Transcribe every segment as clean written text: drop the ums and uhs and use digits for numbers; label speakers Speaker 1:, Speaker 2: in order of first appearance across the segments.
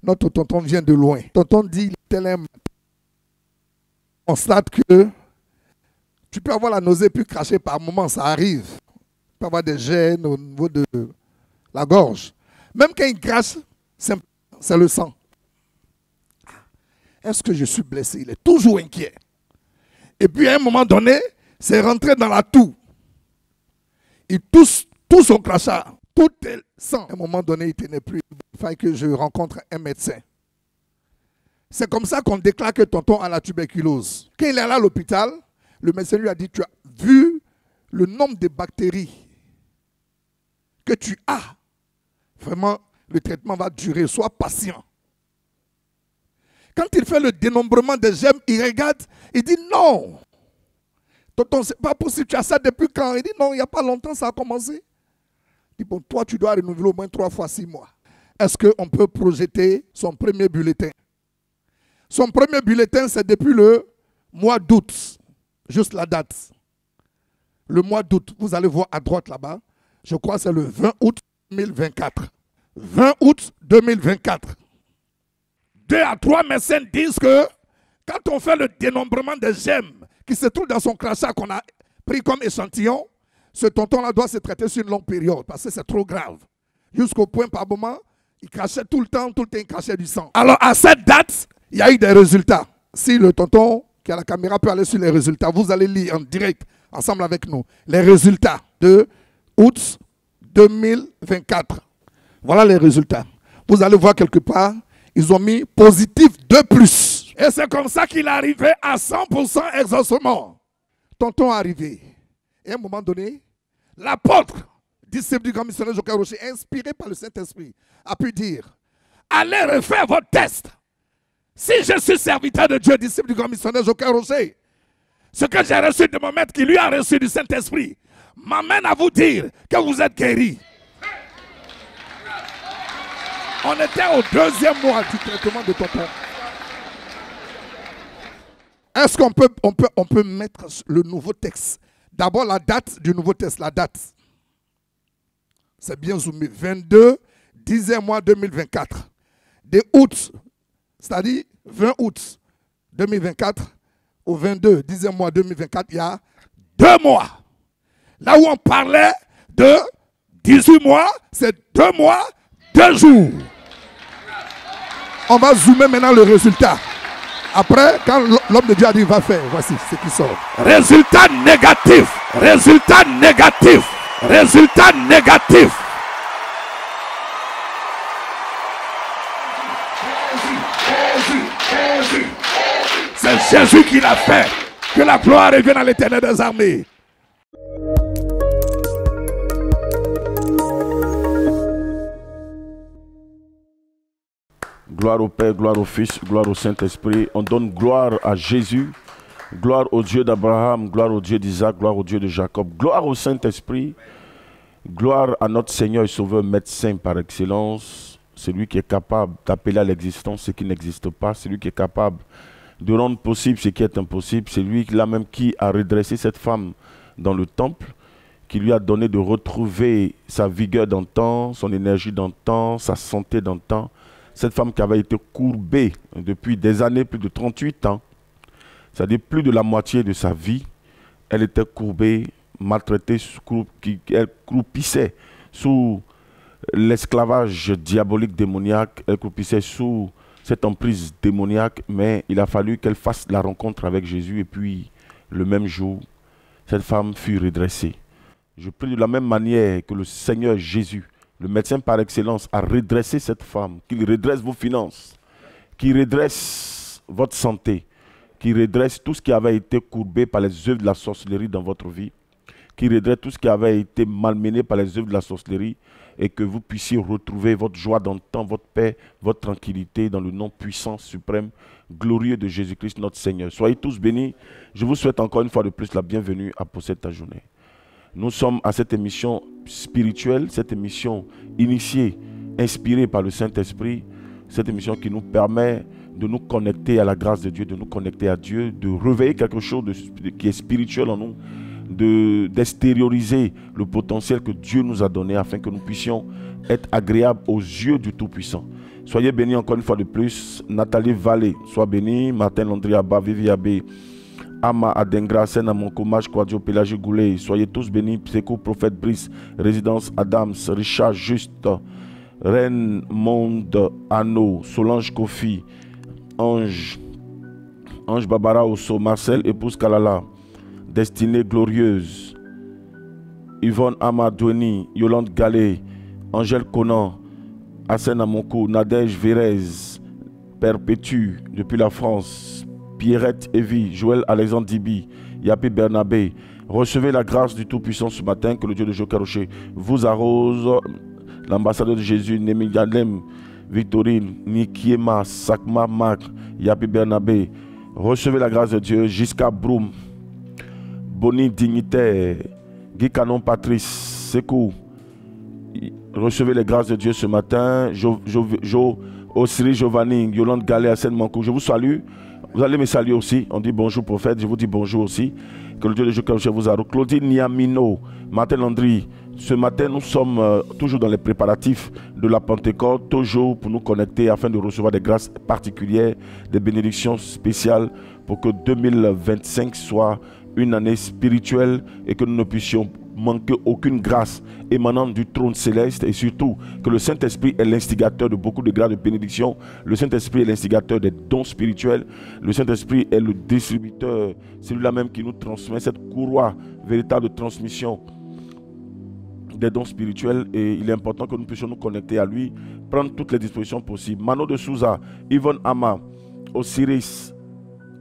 Speaker 1: Notre tonton vient de loin. Tonton dit, tel un... On constate que tu peux avoir la nausée puis cracher par moment, ça arrive. Tu peux avoir des gènes au niveau de la gorge. Même quand il crache, c'est le sang. Est-ce que je suis blessé? Il est toujours inquiet. Et puis à un moment donné, c'est rentré dans la toux. Il tousse tout son crachat. Tout est sang. À un moment donné, il ne tenait plus. Il fallait que je rencontre un médecin. C'est comme ça qu'on déclare que tonton a la tuberculose. Quand il est allé à l'hôpital, le médecin lui a dit, tu as vu le nombre de bactéries que tu as. Vraiment, le traitement va durer. Sois patient. Quand il fait le dénombrement des gemmes, il regarde, il dit non. Tonton, c'est pas possible, tu as ça depuis quand? Il dit non, il n'y a pas longtemps, ça a commencé. Il dit bon, toi, tu dois renouveler au moins 3 fois 6 mois. Est-ce qu'on peut projeter son premier bulletin? Son premier bulletin, c'est depuis le mois d'août. Juste la date. Le mois d'août, vous allez voir à droite là-bas. Je crois que c'est le 20 août 2024. 20 août 2024. 2 à 3 médecins disent que quand on fait le dénombrement des gemmes qui se trouvent dans son crachat qu'on a pris comme échantillon, ce tonton-là doit se traiter sur une longue période parce que c'est trop grave. Jusqu'au point, par moment, il crachait tout le temps, il crachait du sang. Alors, à cette date, il y a eu des résultats. Si le tonton qui a la caméra peut aller sur les résultats, vous allez lire en direct, ensemble avec nous, les résultats de août 2024. Voilà les résultats. Vous allez voir quelque part, ils ont mis positif 2+. Et c'est comme ça qu'il est arrivé à 100% exaucement. Tonton est arrivé. Et à un moment donné, l'apôtre, disciple du grand missionnaire Joker Rocher, inspiré par le Saint-Esprit, a pu dire, allez refaire votre test. Si je suis serviteur de Dieu, disciple du grand missionnaire Joker Rocher, ce que j'ai reçu de mon maître qui lui a reçu du Saint-Esprit m'amène à vous dire que vous êtes guéri. On était au 2e mois du traitement de tonton. Est-ce qu'on peut mettre le nouveau texte? D'abord la date du nouveau texte, la date. C'est bien zoomé. 22, 10e mois 2024. De août, c'est-à-dire 20 août 2024 au 22, 10e mois 2024, il y a 2 mois. Là où on parlait de 18 mois, c'est 2 mois, 2 jours. On va zoomer maintenant le résultat. Après, quand l'homme de Dieu a dit va faire, voici ce qui sort. Résultat négatif. Résultat négatif. Résultat négatif. C'est Jésus qui l'a fait. Que la gloire revienne à l'Éternel des armées.
Speaker 2: Gloire au Père, gloire au Fils, gloire au Saint-Esprit. On donne gloire à Jésus, gloire au Dieu d'Abraham, gloire au Dieu d'Isaac, gloire au Dieu de Jacob, gloire au Saint-Esprit, gloire à notre Seigneur et Sauveur, médecin par excellence, celui qui est capable d'appeler à l'existence ce qui n'existe pas, celui qui est capable de rendre possible ce qui est impossible, c'est lui là même qui a redressé cette femme dans le temple, qui lui a donné de retrouver sa vigueur d'antan, son énergie d'antan, sa santé d'antan. Cette femme qui avait été courbée depuis des années, plus de 38 ans, c'est-à-dire plus de la moitié de sa vie, elle était courbée, maltraitée, elle croupissait sous l'esclavage diabolique démoniaque, elle croupissait sous cette emprise démoniaque, mais il a fallu qu'elle fasse la rencontre avec Jésus et puis le même jour, cette femme fut redressée. Je prie de la même manière que le Seigneur Jésus, le médecin par excellence, a redressé cette femme, qu'il redresse vos finances, qu'il redresse votre santé, qu'il redresse tout ce qui avait été courbé par les œuvres de la sorcellerie dans votre vie, qu'il redresse tout ce qui avait été malmené par les œuvres de la sorcellerie et que vous puissiez retrouver votre joie d'antan, votre paix, votre tranquillité dans le nom puissant, suprême, glorieux de Jésus-Christ notre Seigneur. Soyez tous bénis. Je vous souhaite encore une fois de plus la bienvenue à Possède ta journée. Nous sommes à cette émission spirituelle, cette émission initiée, inspirée par le Saint-Esprit, cette émission qui nous permet de nous connecter à la grâce de Dieu, de nous connecter à Dieu, de réveiller quelque chose qui est spirituel en nous, d'extérioriser le potentiel que Dieu nous a donné afin que nous puissions être agréables aux yeux du Tout-Puissant. Soyez bénis encore une fois de plus. Nathalie Vallée, sois bénie. Martin Landry Abba, Vivi Abbé, Ama Adengra, Sena Monko, Maj Kwadio, Pélagie Goulet. Soyez tous bénis. Psycho, Prophète Brice, Résidence Adams, Richard Juste, Reine Monde Anno, Solange Kofi, Ange Barbara Osso, Marcel Épouse Kalala, Destinée Glorieuse, Yvonne Amadoueni, Yolande Gallet, Angèle Conan, Hassan Amonkou, Nadège Vérez, Perpétue depuis la France, Pierrette Evie, Joël Alexandre Dibi, Yapi Bernabé. Recevez la grâce du Tout-Puissant ce matin, que le Dieu de Jokaroché vous arrose. L'ambassadeur de Jésus, Némi Yadlem, Victorine, Nikiema, Sakma Mak, Yapi Bernabé. Recevez la grâce de Dieu, Jiska Broum, Boni Dignitaire, Guy Canon Patrice, Sekou. Recevez les grâces de Dieu ce matin. Osiris Giovanni, Yolande Gallet, Hassan Mankou. Je vous salue. Vous allez me saluer aussi. On dit bonjour prophète. Je vous dis bonjour aussi. Que le Dieu de Jokaroché vous arrose. Claudine Niamino, Martin Landry. Ce matin, nous sommes toujours dans les préparatifs de la Pentecôte, toujours pour nous connecter afin de recevoir des grâces particulières, des bénédictions spéciales pour que 2025 soit une année spirituelle et que nous ne puissions manquer aucune grâce émanant du trône céleste, et surtout que le Saint-Esprit est l'instigateur de beaucoup de grâces de bénédiction. Le Saint-Esprit est l'instigateur des dons spirituels. Le Saint-Esprit est le distributeur, c'est lui-là même qui nous transmet cette courroie véritable de transmission des dons spirituels, et il est important que nous puissions nous connecter à lui, prendre toutes les dispositions possibles. Mano de Souza, Yvonne Ama, Osiris,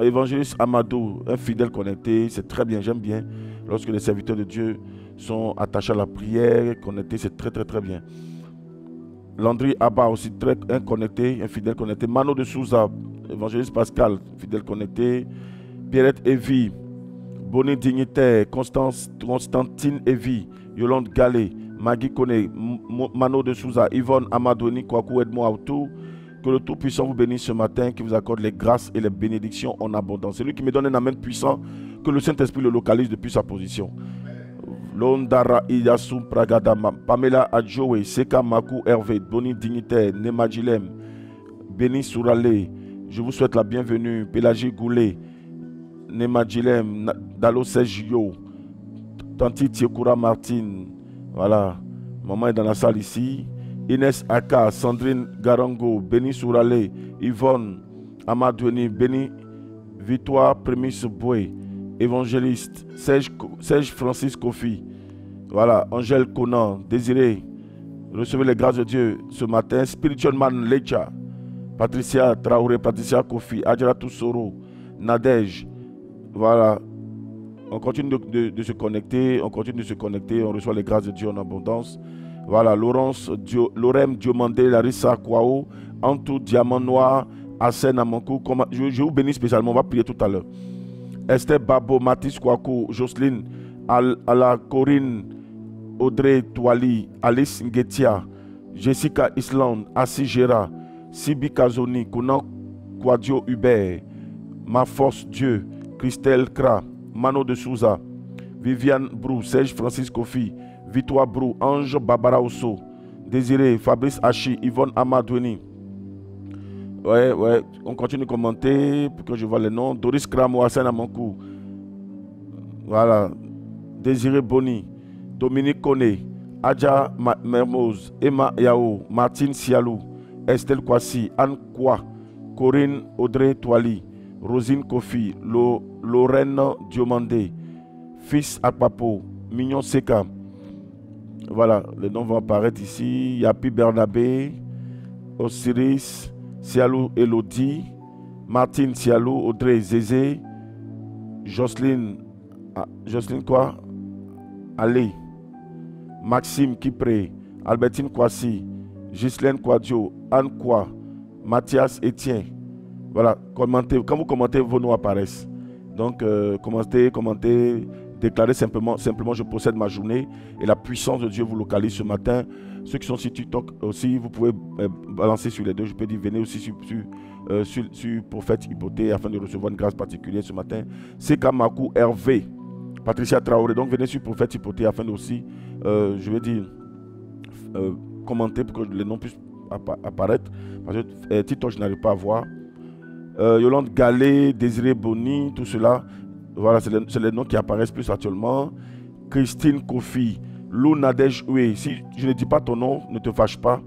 Speaker 2: Évangéliste Amadou, un fidèle connecté, c'est très bien, j'aime bien. Lorsque les serviteurs de Dieu sont attachés à la prière, connectés, c'est très très très bien. Landry Abba aussi, un connecté, un fidèle connecté. Mano de Souza, Évangéliste Pascal, fidèle connecté. Pierrette Evie, Bonnie Dignitaire, Constantine Evie, Yolande Gallet, Maggie Kone, Mano de Souza, Yvonne Amadoueni, Kwaku Edmond Autou. Que le Tout-Puissant vous bénisse ce matin, qui vous accorde les grâces et les bénédictions en abondance. C'est lui qui me donne un amen puissant, que le Saint-Esprit le localise depuis sa position. Londara Iyasu Pragadama, Pamela Adjoe, Seka Makou Hervé, Boni Dignitaire, Nemadjilem, Béni Sourale, je vous souhaite la bienvenue. Pélagie Goulet, Nemadjilem, Dalo Sergio, Tanti Tiekura Martine, voilà, maman est dans la salle ici. Inès Aka, Sandrine Garango, Béni Sourale, Yvonne Amadoueni, Béni Victoire Prémisse Boué, Évangéliste, Serge Francis Kofi, voilà, Angèle Conan, Désiré, recevez les grâces de Dieu ce matin. Spiritual Man Lecha, Patricia Traoré, Patricia Kofi, Adjara Toussoro, Nadège, voilà. On continue de se connecter, on reçoit les grâces de Dieu en abondance. Voilà, Laurence, Lorem Diomandé, Larissa Kwao, Antou Diamant Noir, Hassan Amankou. Je vous bénis spécialement, on va prier tout à l'heure. Esther Babo, Mathis Kwaku, Jocelyne, Ala Corinne, Audrey Touali, Alice Ngetia, Jessica Island, Assi Gera, Sibi Kazoni, Kounan Kwadio Hubert, Ma Force Dieu, Christelle Kra, Mano de Souza, Viviane Brou, Serge Francis Kofi, Victoire Brou, Ange Barbara Osso, Désiré, Fabrice Hachi, Yvonne Amadoueni. Ouais, on continue de commenter pour que je vois les noms. Doris Kramo, Hassan Amankou. Voilà. Désiré Boni, Dominique Kone, Adja Mermoz, Emma Yao, Martine Sialou, Estelle Kwasi, Anne Kwa, Corinne Audrey Toali, Rosine Kofi, Lorraine Diomandé, Fils Akpapo, Mignon Seka. Voilà, les noms vont apparaître ici. Yapi Bernabé, Osiris, Sialou Elodie, Martine Sialou, Audrey Zézé, Jocelyne quoi? Ali, Maxime Kipré, Albertine Kwasi, Ghislaine Kwadio, Anne Kwa, Mathias Etienne. Voilà, commentez. Quand vous commentez, vos noms apparaissent. Donc, commentez, déclarez simplement, je possède ma journée et la puissance de Dieu vous localise ce matin. Ceux qui sont sur TikTok aussi, vous pouvez balancer sur les deux. Je peux dire, venez aussi sur Prophète Hypothé afin de recevoir une grâce particulière ce matin. Seka Makou Hervé, Patricia Traoré. Donc, venez sur Prophète Hypothé afin de aussi, commenter pour que les noms puissent apparaître. Parce que Tito, je n'arrive pas à voir. Yolande Gallet, Désiré Boni, tout cela. Voilà, c'est les noms qui apparaissent plus actuellement. Christine Kofi, Lou Nadège Oué. Si je ne dis pas ton nom, ne te fâche pas.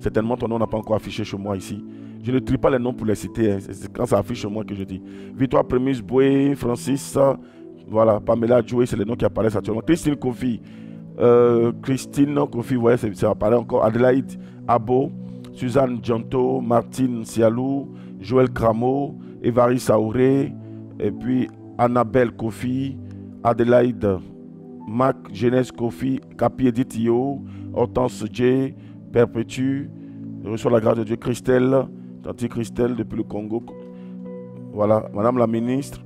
Speaker 2: Certainement, ton nom n'a pas encore affiché chez moi ici. Je ne trie pas les noms pour les citer. Hein. C'est quand ça affiche chez moi que je dis. Victoire Prémise Boué, Francis, voilà, Pamela Joué, c'est les noms qui apparaissent actuellement. Christine Kofi, Christine Kofi, vous voyez, ça apparaît encore. Adélaïde Abo, Suzanne Djanto, Martine Sialou, Joël Cramo, Évari Saouré, et puis Annabelle Kofi, Adélaïde Mac, Genèse Kofi, Capi Edithio, Hortense J, Perpétue, je reçois la grâce de Dieu, Christelle, Tante Christelle depuis le Congo. Voilà, Madame la ministre,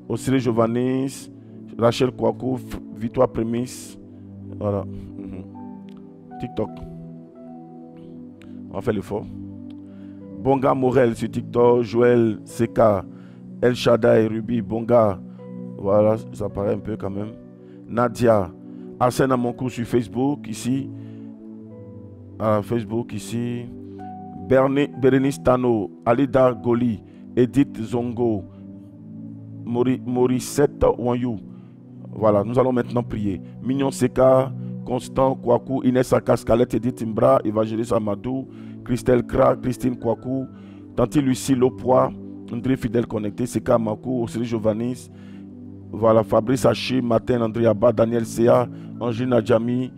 Speaker 2: Osiris Giovannis, Rachel Kouakou, Victoire Prémisse. Voilà. TikTok. On fait l'effort. Bonga Morel sur TikTok, Joël Seka, El Shaddai Ruby, Bonga. Voilà, ça paraît un peu quand même. Nadia, Arsène Amonkou sur Facebook, ici. Facebook, ici. Bérénice Tano, Alida Goli, Edith Zongo, Morissette Wanyou. Voilà, nous allons maintenant prier. Mignon Seka, Constant Kouakou, Inès Akaskalette, Edith Imbra, Évangéliste Amadou, Christelle Kra, Christine Kouakou, Tanti Lucie Lopois, André Fidèle Connecté, Seka Makou, Osiris Giovannis, voilà, Fabrice Hachi, Martin André Abba, Daniel Sea, Angeline Adjami,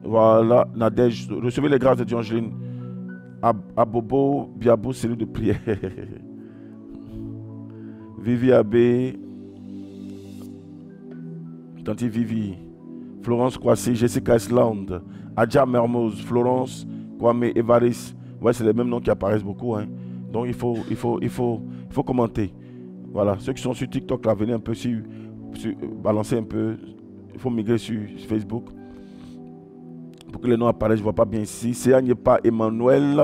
Speaker 2: voilà, Nadège, recevez les grâces de Dieu, Angeline. Abobo, Biabou, cellule de prière. Vivi Abbé, Tanti Vivi, Florence Kwasi, Jessica Island, Adja Mermoz, Florence Kwame, Evaris. Ouais, c'est les mêmes noms qui apparaissent beaucoup. Hein. Donc il faut commenter. Voilà, ceux qui sont sur TikTok, là, venez un peu balancer un peu. Il faut migrer sur Facebook. Pour que les noms apparaissent, je ne vois pas bien ici. C'est Agnepa Emmanuel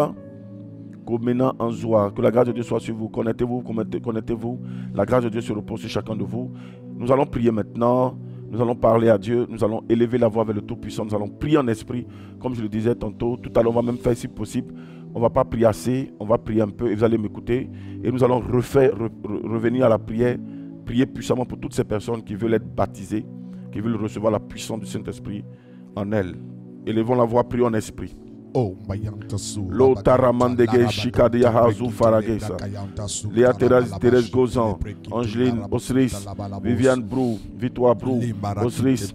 Speaker 2: Komena Anzoua. Que la grâce de Dieu soit sur vous. Connectez-vous. La grâce de Dieu se repose sur chacun de vous. Nous allons prier maintenant. Nous allons parler à Dieu. Nous allons élever la voix vers le Tout-Puissant. Nous allons prier en esprit. Comme je le disais tantôt. Tout à l'heure, on va même faire si possible. On ne va pas prier assez. On va prier un peu et vous allez m'écouter. Et nous allons revenir à la prière. Prier puissamment pour toutes ces personnes qui veulent être baptisées, qui veulent recevoir la puissance du Saint-Esprit en elles. Élevons la voix, prions en esprit. Lo taramandege shikadia hazu faragesa. Léa Thérèse Gozan, Angeline, Osiris, Viviane Brou, Victoire Brou, Osiris,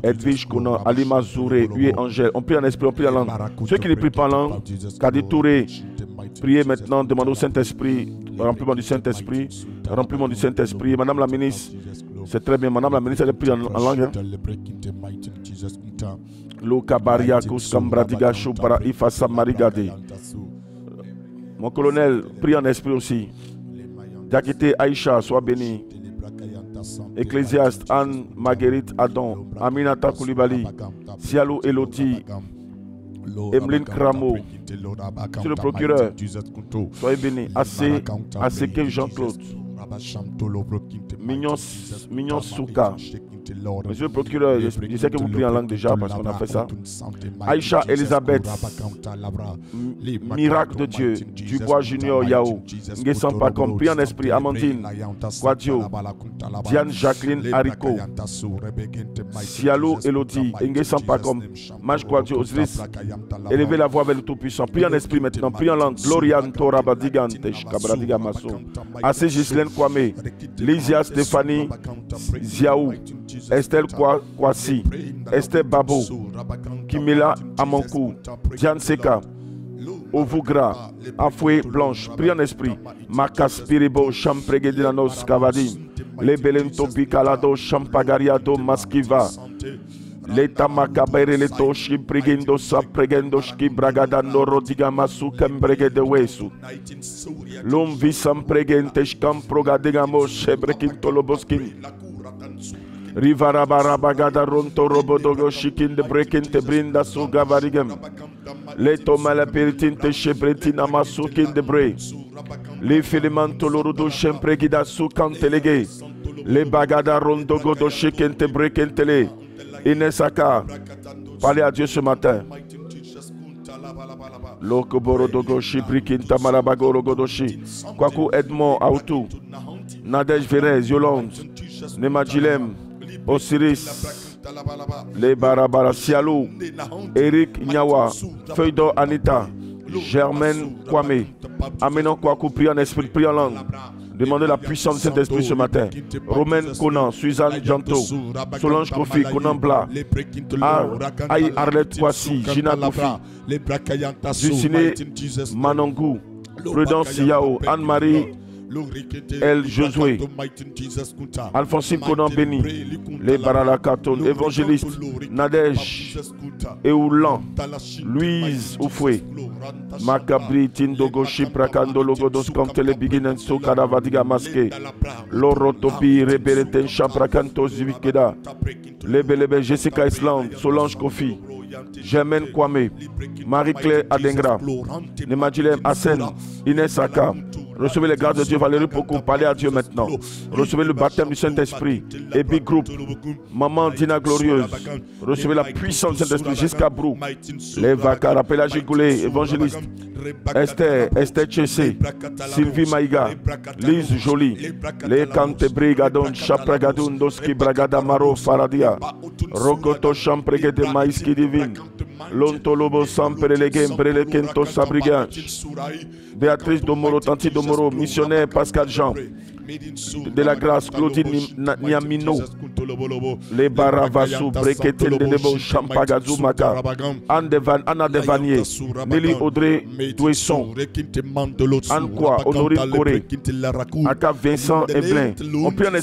Speaker 2: Edwige Conan, Alima Zouré, Hué Angèle. On prie en esprit, on prie en langue. Ceux qui ne prient pas en langue, Kadi Touré, priez maintenant, demandez au Saint-Esprit, remplissement du Saint-Esprit, remplissement du Saint-Esprit. Madame la ministre, c'est très bien, Madame la ministre, elle prie en langue. Lo kabaria kuskambradiga shubara ifasa marigade. Mon colonel, prie en esprit aussi. Dakite Aïcha, sois béni. Ecclésiaste, Anne, Marguerite, Adon, Aminata Koulibaly, Sialou Eloti, Emeline Kramo, sur le procureur, soyez béni. Assez Jean-Claude, Mignon Souka. Monsieur le procureur, je sais que vous priez en langue déjà parce qu'on a fait ça. Aïcha Elisabeth, Miracle de Dieu, Dubois Junior Yao, Ngesan Pakom, prie en esprit, Amandine, Quadio, Diane Jacqueline Haricot, Sialou Elodie, Ngesan Pakom, Maj Quadio, Osiris, élevez la voix vers le Tout-Puissant, prie en esprit maintenant, prie en langue, Glorian Toraba Digante, Kabradiga Masso, Assez Gislaine Kwame, Lysia Stéphanie, Ziaou, Estelle Kwasi, Estelle Babo, Kimela Amankou, Diane Seka, Ovougra, Afoué Blanche, prie en esprit, Makas Piribo, Champregedilanos Kavadi, Lebelento Bicalado, Champagariado Maskiva, Leta Macabere Leto, Shipregendo Sapregendo Ski Bragada Norodiga Masu Kembrege de Wesu, Lum Visam Pregente Shkam Progadegamo, Shebrekinto Loboskin. Rivarabagada Ronto Robodogo Shikin de Brekinte Brinda Sugavarigam. Leto Malapiritin te Shebretina Masukin de Bre. Le Filimanto Lorudo Shempregida Sukantelege. Le Bagada Rondogo do Shikente Brekentele. Inesaka. Parlez à Dieu ce matin. Lokoboro Dogoshi, Prikinta Malabagoro Godoshi, Kwaku Edmond Autou, Nadej Verez, Yolande, Nemadjilem, Osiris, Les Barabara Sialou, Eric Nyawa, Feuille d'Or Anita, Germaine Kwame, Amenon Kwaku, prie en esprit, prie en langue. Demandez la puissance du Saint-Esprit ce matin. Romaine Conan, Suzanne Janto, Solange Kofi, Conan Bla, Aïe Arlette Kwasi, Gina Kofi, Justine Manongou, Prudence Yao, Anne-Marie El Josué, Alphonsine Conan Béni, les Baralakaton, Évangéliste, Nadège Eoulan, Louise Oufoué, Makabri Tindogoshi Prakando Logodos Kantele Biginenso Kadavadiga Maske, Lorotopi Rebereten Chaprakanto Zivikeda, Lebelebe Jessica Island, Solange Kofi, Germaine Kwame, Marie-Claire Adengra, Nemadjilem Hassen, Inès Aka. Recevez les grâces de Dieu, Valérie Poko, parlez à Dieu maintenant. Recevez le baptême du Saint-Esprit. Et Big Group, Maman Dina Glorieuse. Recevez la puissance du Saint-Esprit jusqu'à Brou. Les Vakara, Pélagie Goulet, Évangéliste. Esther Chessé, Sylvie Maïga, Lise Jolie, Les Kante Brigadon, Chapragadun, Doski Bragada Maro, Faradia, Rokoto Champregede Maïski Divine, Lontolobo Samperelege, Brelekento Sabrigan, Béatrice Domoro, Tanti Domoro, missionnaire Pascal Jean, de la grâce, Claudine Niamino, les Baravassou, Breketel de Nebo, Champagazou Maka, Anna Devanier, Nelly Audrey Douesson, Anne Kwa, Honorine Coré, Aka Vincent Eblin, on prie en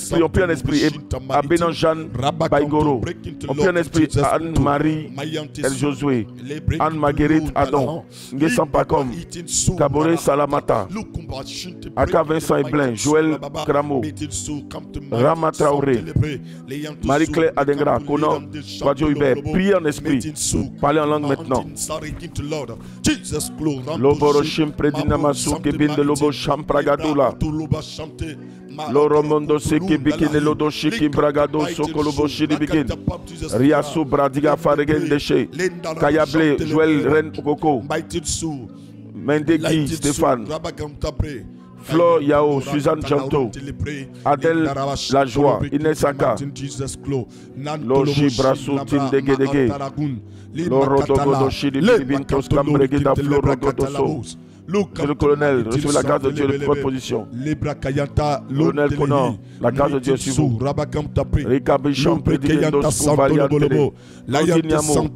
Speaker 2: esprit, Abenan Jeanne Baigoro, on prie en esprit, Anne-Marie El Josué, Anne Marguerite Adon, Ngesan Pakom, Kabore Salamata, Aka Vincent Eblin, Joël Kramo, Rama Traoré, Marie-Claire Adengra, Conan, Quadio Hubert, priez en esprit, parlez en langue maintenant. Loboroshim Predinamasu, Kebin de Lobo Champragadula, Loromondo Seki Bikine Lodo Shiki Bragado, Sokolobo Shiri Bikin, Riasu Bradiga Faregen Deshe, Kayable, Joël Ren Okoko, Mendeki Stéphane, Flo Yao, Suzanne Janto, Adèle Lajoie, Inès Aka, Loji Brassou Tindegedege, Lorodogodoshi de Bintos Cambregida Florogodoso. Monsieur le colonel, recevez la grâce de Dieu de votre position. Colonel Conan, la grâce de Dieu sur vous. Rika Bichon, Prédigendos Kouvaliantele, Laudiniamo,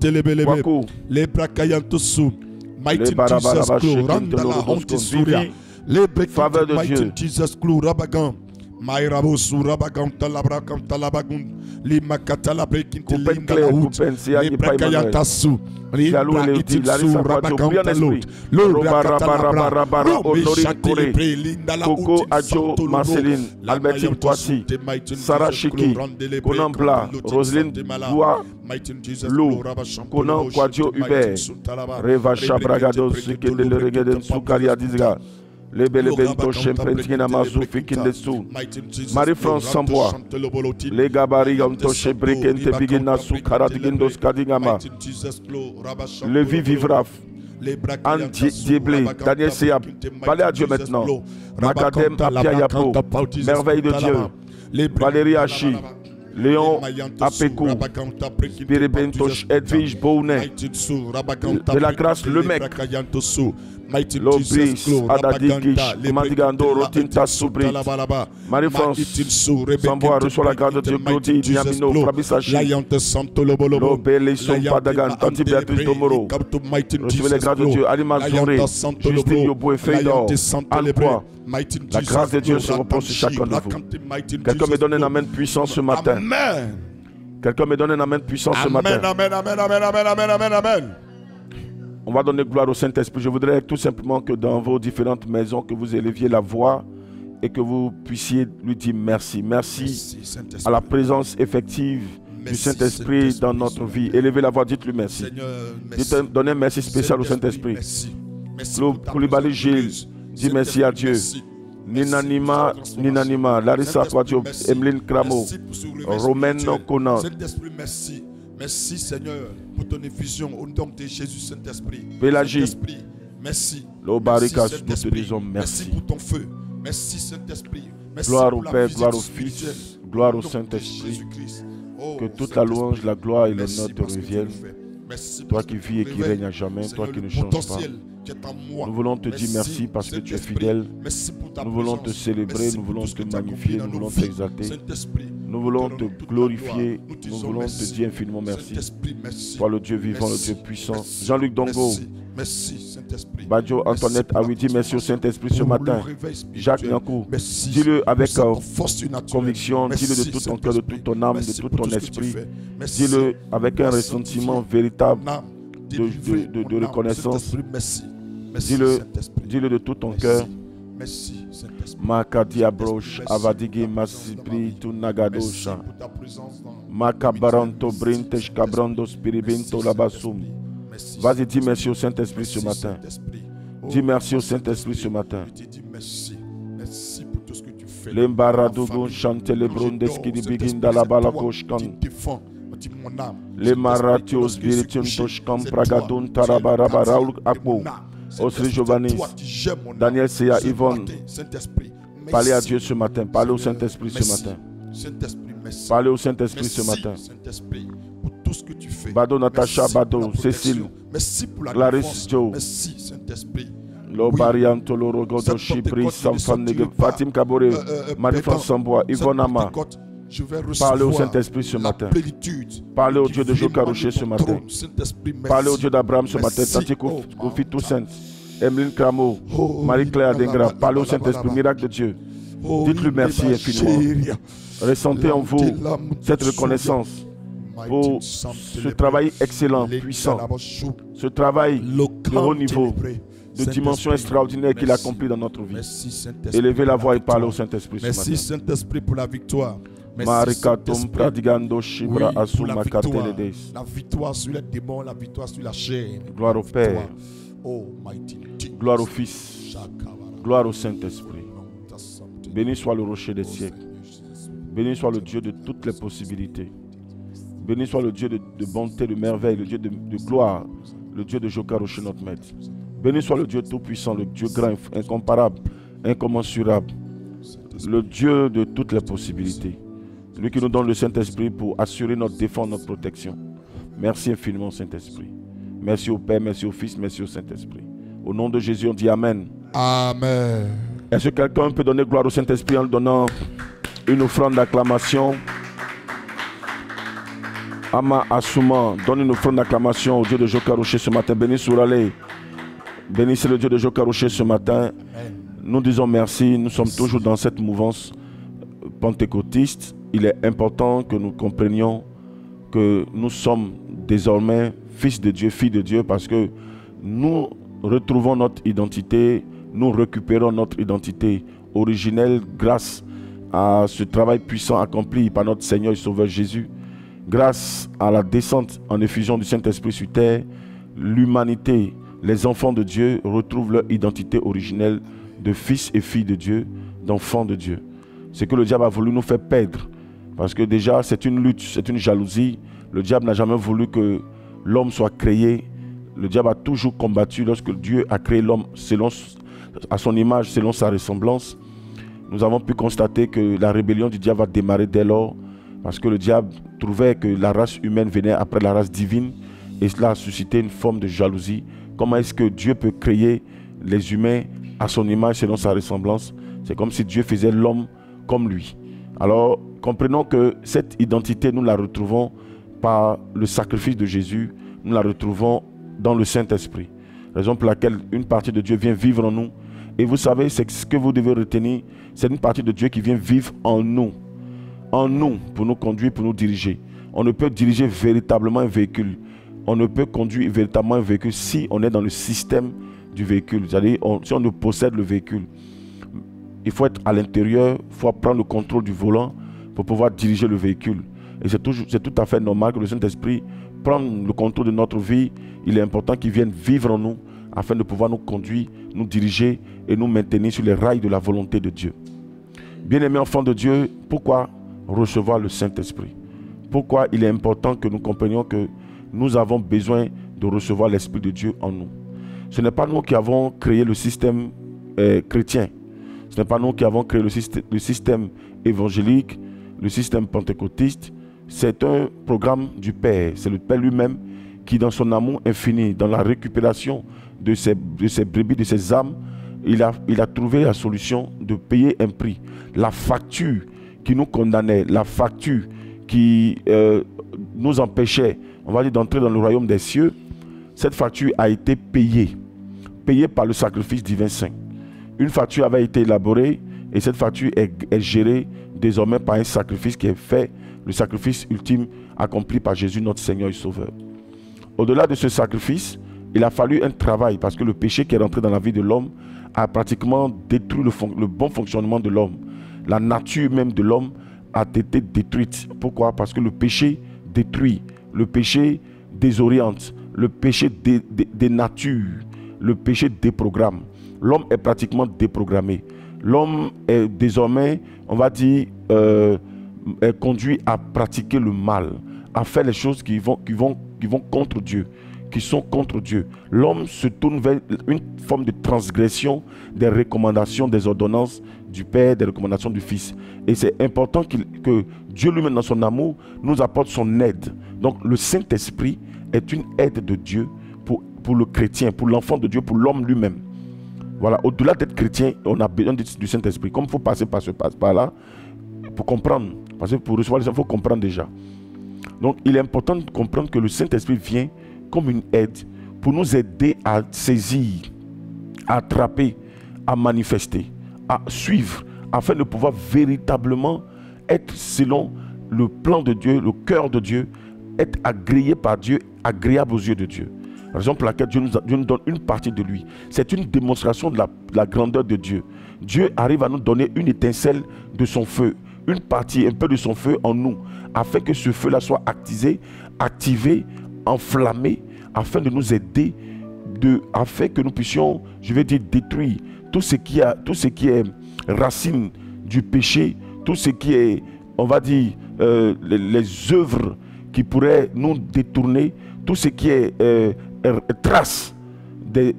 Speaker 2: Kwaku, les Barabaraba, Shekin, Telorodosko, Vivi, faveur de Dieu. Maïrabo Surabagam Talabrakam Talabagun, Limakatala Breaking Telingalahout, Lebrakayantasu, Rialouti, Surabagam Talot, Lobarabarabara, Honorine Coré, Coco Adjo Marceline, Albertine Kwasi, Sarah Chiki, Conan Bla, Roselyne Doua, Lou, Conan Quadio Hubert, Reva Chabragados, Sikende le Regeden Soukaria Dizga. Les Belebento Chemprentin Amazou Fikindesu, Marie-France Sambois, les Gabaris Antoche Brikente Biginasu Karadigendos Kadingama, Levi Vivraf, Anne Dieblé, Daniel Seab, parlez à Dieu maintenant, Macadem Apia Yapo, Merveille de Dieu, Valérie Hachi, Léon Apekou, Biribentosh Edwige Bounet, de la grâce le mec, Lobris, Adadikish, Mandigando, Rotinta Soubri, Marie-France, Sambois, reçoit la grâce de Dieu, Claudie, Niamino, Fabisachi, Lobé, Padagan, Tanti Béatrice Domoro, recevez les grâces de Dieu, Alima Zoré, Justine Yoboué, Feydor, Anne Kwa. La grâce de Dieu se repose sur chacun de vous. Quelqu'un me donne un amen puissant ce matin. Quelqu'un me donne un amen puissant ce matin.
Speaker 1: Amen, amen, amen, amen, amen, amen, amen.
Speaker 2: On va donner gloire au Saint-Esprit. Je voudrais tout simplement que dans vos différentes maisons, que vous éleviez la voix et que vous puissiez lui dire merci. Merci à la présence effective du Saint-Esprit dans notre vie. Élevez la voix, dites-lui merci. Donnez un merci spécial au Saint-Esprit. Koulibaly Gilles, dis merci à Dieu. Ninanima, Larissa Quadio, Emeline Kramo, Romaine Conan.
Speaker 1: Merci Seigneur pour ton effusion au nom de Jésus Saint-Esprit.
Speaker 2: Pélagie,
Speaker 1: Merci.
Speaker 2: L'Obarika,
Speaker 1: Merci,
Speaker 2: nous te
Speaker 1: Saint-Esprit.
Speaker 2: disons
Speaker 1: Merci
Speaker 2: merci.
Speaker 1: pour ton feu. Merci Saint-Esprit. Merci
Speaker 2: Gloire
Speaker 1: pour
Speaker 2: au
Speaker 1: la
Speaker 2: Père,
Speaker 1: visite
Speaker 2: gloire au
Speaker 1: spirituelle.
Speaker 2: Fils, gloire au
Speaker 1: nom de
Speaker 2: Saint-Esprit.
Speaker 1: Jésus-Christ. Oh,
Speaker 2: Que toute la
Speaker 1: Saint-Esprit,
Speaker 2: louange, la gloire et
Speaker 1: merci
Speaker 2: l'honneur te
Speaker 1: parce que tu le
Speaker 2: reviennent.
Speaker 1: fais. Merci
Speaker 2: Toi
Speaker 1: parce
Speaker 2: qui
Speaker 1: que tu
Speaker 2: vis et qui
Speaker 1: réveilles,
Speaker 2: règnes à jamais,
Speaker 1: Seigneur,
Speaker 2: toi qui
Speaker 1: le
Speaker 2: ne changes pas.
Speaker 1: potentiel qui est en moi.
Speaker 2: Nous voulons te dire merci parce que tu es
Speaker 1: Saint-Esprit.
Speaker 2: fidèle.
Speaker 1: Merci pour ta
Speaker 2: Nous voulons te
Speaker 1: présence.
Speaker 2: célébrer,
Speaker 1: Merci
Speaker 2: nous
Speaker 1: pour
Speaker 2: voulons
Speaker 1: tout ce
Speaker 2: te
Speaker 1: que tu as
Speaker 2: magnifier,
Speaker 1: accompli dans
Speaker 2: nous
Speaker 1: nos
Speaker 2: voulons
Speaker 1: vies.
Speaker 2: t'exalter.
Speaker 1: Saint-Esprit,
Speaker 2: Nous voulons
Speaker 1: te
Speaker 2: te
Speaker 1: rendons toute la
Speaker 2: glorifier,
Speaker 1: gloire. Nous
Speaker 2: nous
Speaker 1: disons
Speaker 2: voulons te
Speaker 1: merci.
Speaker 2: dire infiniment merci.
Speaker 1: Saint-Esprit, merci.
Speaker 2: Toi le Dieu vivant, le
Speaker 1: Merci.
Speaker 2: Dieu puissant.
Speaker 1: Merci.
Speaker 2: Jean-Luc Dongo,
Speaker 1: Merci. Merci, Saint-Esprit.
Speaker 2: Badjo,
Speaker 1: Merci
Speaker 2: Antoinette,
Speaker 1: pour la
Speaker 2: Awidi, merci au Saint-Esprit ce
Speaker 1: pour
Speaker 2: matin.
Speaker 1: le réveil spirituel.
Speaker 2: Jacques Niankou,
Speaker 1: Merci
Speaker 2: dis-le avec
Speaker 1: pour cette force surnaturelle.
Speaker 2: conviction, dis-le de
Speaker 1: Merci,
Speaker 2: tout ton cœur, de toute ton âme, de
Speaker 1: Merci
Speaker 2: tout
Speaker 1: pour
Speaker 2: ton
Speaker 1: tout ce que tu
Speaker 2: esprit.
Speaker 1: fais. Merci
Speaker 2: Dis-le avec un
Speaker 1: pour
Speaker 2: ressentiment
Speaker 1: sanctifier
Speaker 2: véritable
Speaker 1: mon âme,
Speaker 2: de
Speaker 1: délivrer mon âme.
Speaker 2: reconnaissance.
Speaker 1: Saint-Esprit, merci. Merci,
Speaker 2: Dis-le,
Speaker 1: Saint-Esprit.
Speaker 2: dis-le de tout ton
Speaker 1: Merci.
Speaker 2: cœur.
Speaker 1: Merci, Saint-Esprit.
Speaker 2: Makadi Abroche,
Speaker 1: Merci
Speaker 2: Avadige,
Speaker 1: pour ta présence dans ma
Speaker 2: Masipri,
Speaker 1: vie. Merci
Speaker 2: Tunagadosha.
Speaker 1: pour ta présence dans
Speaker 2: Makabaranto,
Speaker 1: Merci,
Speaker 2: Brintesh,
Speaker 1: Saint-Esprit.
Speaker 2: Cabrando, Spiribinto,
Speaker 1: Merci,
Speaker 2: Labasum.
Speaker 1: Saint-Esprit. Merci,
Speaker 2: Vas-y, dis
Speaker 1: Saint-Esprit.
Speaker 2: merci au Saint-Esprit ce
Speaker 1: Merci,
Speaker 2: matin.
Speaker 1: Saint-Esprit. Oh,
Speaker 2: Dis merci au Saint-Esprit ce matin.
Speaker 1: Je te dis merci. Merci pour tout ce que tu fais.
Speaker 2: L'embaradogo chante les brondeski di begin da la balakoshkan. Les maratios spiritium toshkan pragadun tarabaraba raoul akbo. Osri Giovanni, Daniel Seya, Yvonne. Parlez à Dieu ce matin. Parlez au Saint-Esprit ce matin. Parlez au Saint-Esprit ce matin.
Speaker 1: Pour tout ce que tu fais.
Speaker 2: Bado Natacha,
Speaker 1: Merci
Speaker 2: Bado,
Speaker 1: pour la protection.
Speaker 2: Cécile,
Speaker 1: Merci pour la
Speaker 2: Clarisse,
Speaker 1: défense.
Speaker 2: Joe.
Speaker 1: Merci Saint-Esprit.
Speaker 2: Lo Barianto, Lo Rogodo, Chipri, Samfan, Fatim Kabore, Marie-France Sambois, Yvonne Ama. Parlez au Saint-Esprit ce matin. Parlez au Dieu de Jokarouché ce matin. Parlez au Dieu d'Abraham ce matin. Tati Kofi Toussaint, Emeline Cramo, Marie-Claire Dengra. Parlez au Saint-Esprit, miracle de Dieu. Dites-lui merci infiniment. Ressentez en vous cette reconnaissance pour ce travail excellent, puissant, ce travail de haut niveau, de dimension extraordinaire qu'il accomplit dans notre vie. Élevez la voix et parlez au Saint-Esprit ce
Speaker 1: Merci
Speaker 2: matin.
Speaker 1: Saint-Esprit pour la victoire. Merci
Speaker 2: Marikatum
Speaker 1: Saint-Esprit.
Speaker 2: pradigando
Speaker 1: Oui,
Speaker 2: shibra
Speaker 1: pour
Speaker 2: asuma
Speaker 1: la victoire.
Speaker 2: kateledes.
Speaker 1: La victoire sur les démons, la victoire sur la chair.
Speaker 2: Gloire au Père,
Speaker 1: Victoire. Oh, mighty Jesus.
Speaker 2: gloire au Fils, gloire au Saint-Esprit. Béni soit le rocher des siècles. Béni soit le Dieu de toutes les possibilités. Béni soit le Dieu de bonté, de merveille, le Dieu de gloire, le Dieu de Jokarouché, notre maître. Béni soit le Dieu tout-puissant, le Dieu grand, incomparable, incommensurable, le Dieu de toutes les possibilités. Lui qui nous donne le Saint-Esprit pour assurer notre défense, notre protection. Merci infiniment, Saint-Esprit. Merci au Père, merci au Fils, merci au Saint-Esprit. Au nom de Jésus, on dit Amen.
Speaker 1: Amen.
Speaker 2: Est-ce que quelqu'un peut donner gloire au Saint-Esprit en lui donnant une offrande d'acclamation? Ama Assouma, donne une offrande d'acclamation au Dieu de Jokarouché ce matin. Béni Souralé. Bénissez le Dieu de Jokarouché ce matin. Nous disons merci. Nous sommes toujours dans cette mouvance pentecôtiste. Il est important que nous comprenions que nous sommes désormais fils de Dieu, filles de Dieu, parce que nous retrouvons notre identité, nous récupérons notre identité originelle grâce à ce travail puissant accompli par notre Seigneur et Sauveur Jésus. Grâce à la descente en effusion du Saint-Esprit sur terre, l'humanité, les enfants de Dieu retrouvent leur identité originelle de fils et filles de Dieu, d'enfants de Dieu. Ce que le diable a voulu nous faire perdre, parce que déjà c'est une lutte, c'est une jalousie. Le diable n'a jamais voulu que l'homme soit créé. Le diable a toujours combattu lorsque Dieu a créé l'homme selon à son image, selon sa ressemblance. Nous avons pu constater que la rébellion du diable a démarré dès lors, parce que le diable trouvait que la race humaine venait après la race divine, et cela a suscité une forme de jalousie. Comment est-ce que Dieu peut créer les humains à son image selon sa ressemblance? C'est comme si Dieu faisait l'homme comme lui. Alors, comprenons que cette identité, nous la retrouvons par le sacrifice de Jésus, nous la retrouvons dans le Saint-Esprit. Raison pour laquelle une partie de Dieu vient vivre en nous. Et vous savez, c'est ce que vous devez retenir, c'est une partie de Dieu qui vient vivre en nous, pour nous conduire, pour nous diriger. On ne peut diriger véritablement un véhicule, on ne peut conduire véritablement un véhicule si on est dans le système du véhicule, c'est-à-dire si on ne possède le véhicule. Il faut être à l'intérieur, il faut prendre le contrôle du volant pour pouvoir diriger le véhicule. Et c'est tout à fait normal que le Saint-Esprit prenne le contrôle de notre vie. Il est important qu'il vienne vivre en nous afin de pouvoir nous conduire, nous diriger et nous maintenir sur les rails de la volonté de Dieu. Bien-aimés enfants de Dieu, pourquoi recevoir le Saint-Esprit? Pourquoi il est important que nous comprenions que nous avons besoin de recevoir l'Esprit de Dieu en nous? Ce n'est pas nous qui avons créé le système chrétien. Ce n'est pas nous qui avons créé le système évangélique, le système pentecôtiste. C'est un programme du Père. C'est le Père lui-même qui, dans son amour infini, dans la récupération de ses brebis, de ses âmes, il a trouvé la solution de payer un prix. La facture qui nous condamnait, la facture qui nous empêchait, on va dire, d'entrer dans le royaume des cieux, cette facture a été payée par le sacrifice divin saint. Une facture avait été élaborée et cette facture est gérée désormais par un sacrifice qui est fait, le sacrifice ultime accompli par Jésus notre Seigneur et Sauveur. Au-delà de ce sacrifice, il a fallu un travail parce que le péché qui est rentré dans la vie de l'homme a pratiquement détruit le bon fonctionnement de l'homme. La nature même de l'homme a été détruite. Pourquoi? Parce que le péché détruit, le péché désoriente, le péché dénature, le péché déprogramme. L'homme est pratiquement déprogrammé. L'homme est désormais, on va dire, est conduit à pratiquer le mal, à faire les choses qui vont contre Dieu, qui sont contre Dieu. L'homme se tourne vers une forme de transgression des recommandations, des ordonnances du Père, des recommandations du Fils. Et c'est important que Dieu lui-même, dans son amour, nous apporte son aide. Donc le Saint-Esprit est une aide de Dieu pour le chrétien, pour l'enfant de Dieu, pour l'homme lui-même. Voilà, au-delà d'être chrétien, on a besoin du Saint-Esprit. Comme il faut passer par là, pour comprendre, parce que pour recevoir les gens, il faut comprendre déjà. Donc il est important de comprendre que le Saint-Esprit vient comme une aide pour nous aider à saisir, à attraper, à manifester, à suivre, afin de pouvoir véritablement être selon le plan de Dieu, le cœur de Dieu, être agréé par Dieu, agréable aux yeux de Dieu. La raison pour laquelle Dieu nous donne une partie de lui. C'est une démonstration de la grandeur de Dieu. Dieu arrive à nous donner une étincelle de son feu, une partie, un peu de son feu en nous, afin que ce feu-là soit activé, enflammé, afin de nous aider, afin que nous puissions, je vais dire, détruire tout ce qui est racine du péché, tout ce qui est, on va dire, les œuvres qui pourraient nous détourner, tout ce qui est trace des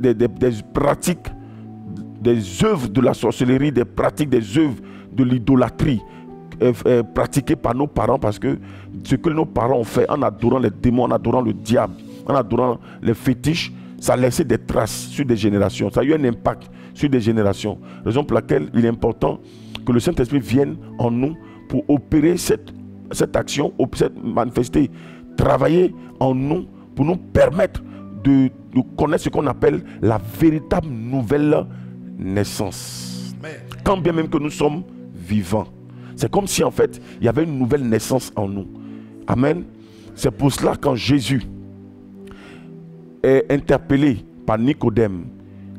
Speaker 2: pratiques, des œuvres de la sorcellerie, des pratiques, des œuvres de l'idolâtrie pratiquées par nos parents, parce que ce que nos parents ont fait en adorant les démons, en adorant le diable, en adorant les fétiches, ça a laissé des traces sur des générations, ça a eu un impact sur des générations. Raison pour laquelle il est important que le Saint-Esprit vienne en nous pour opérer cette action, manifester, travailler en nous pour nous permettre de connaître ce qu'on appelle la véritable nouvelle naissance. Quand bien même que nous sommes vivants. C'est comme si en fait il y avait une nouvelle naissance en nous. Amen. C'est pour cela quand Jésus est interpellé par Nicodème,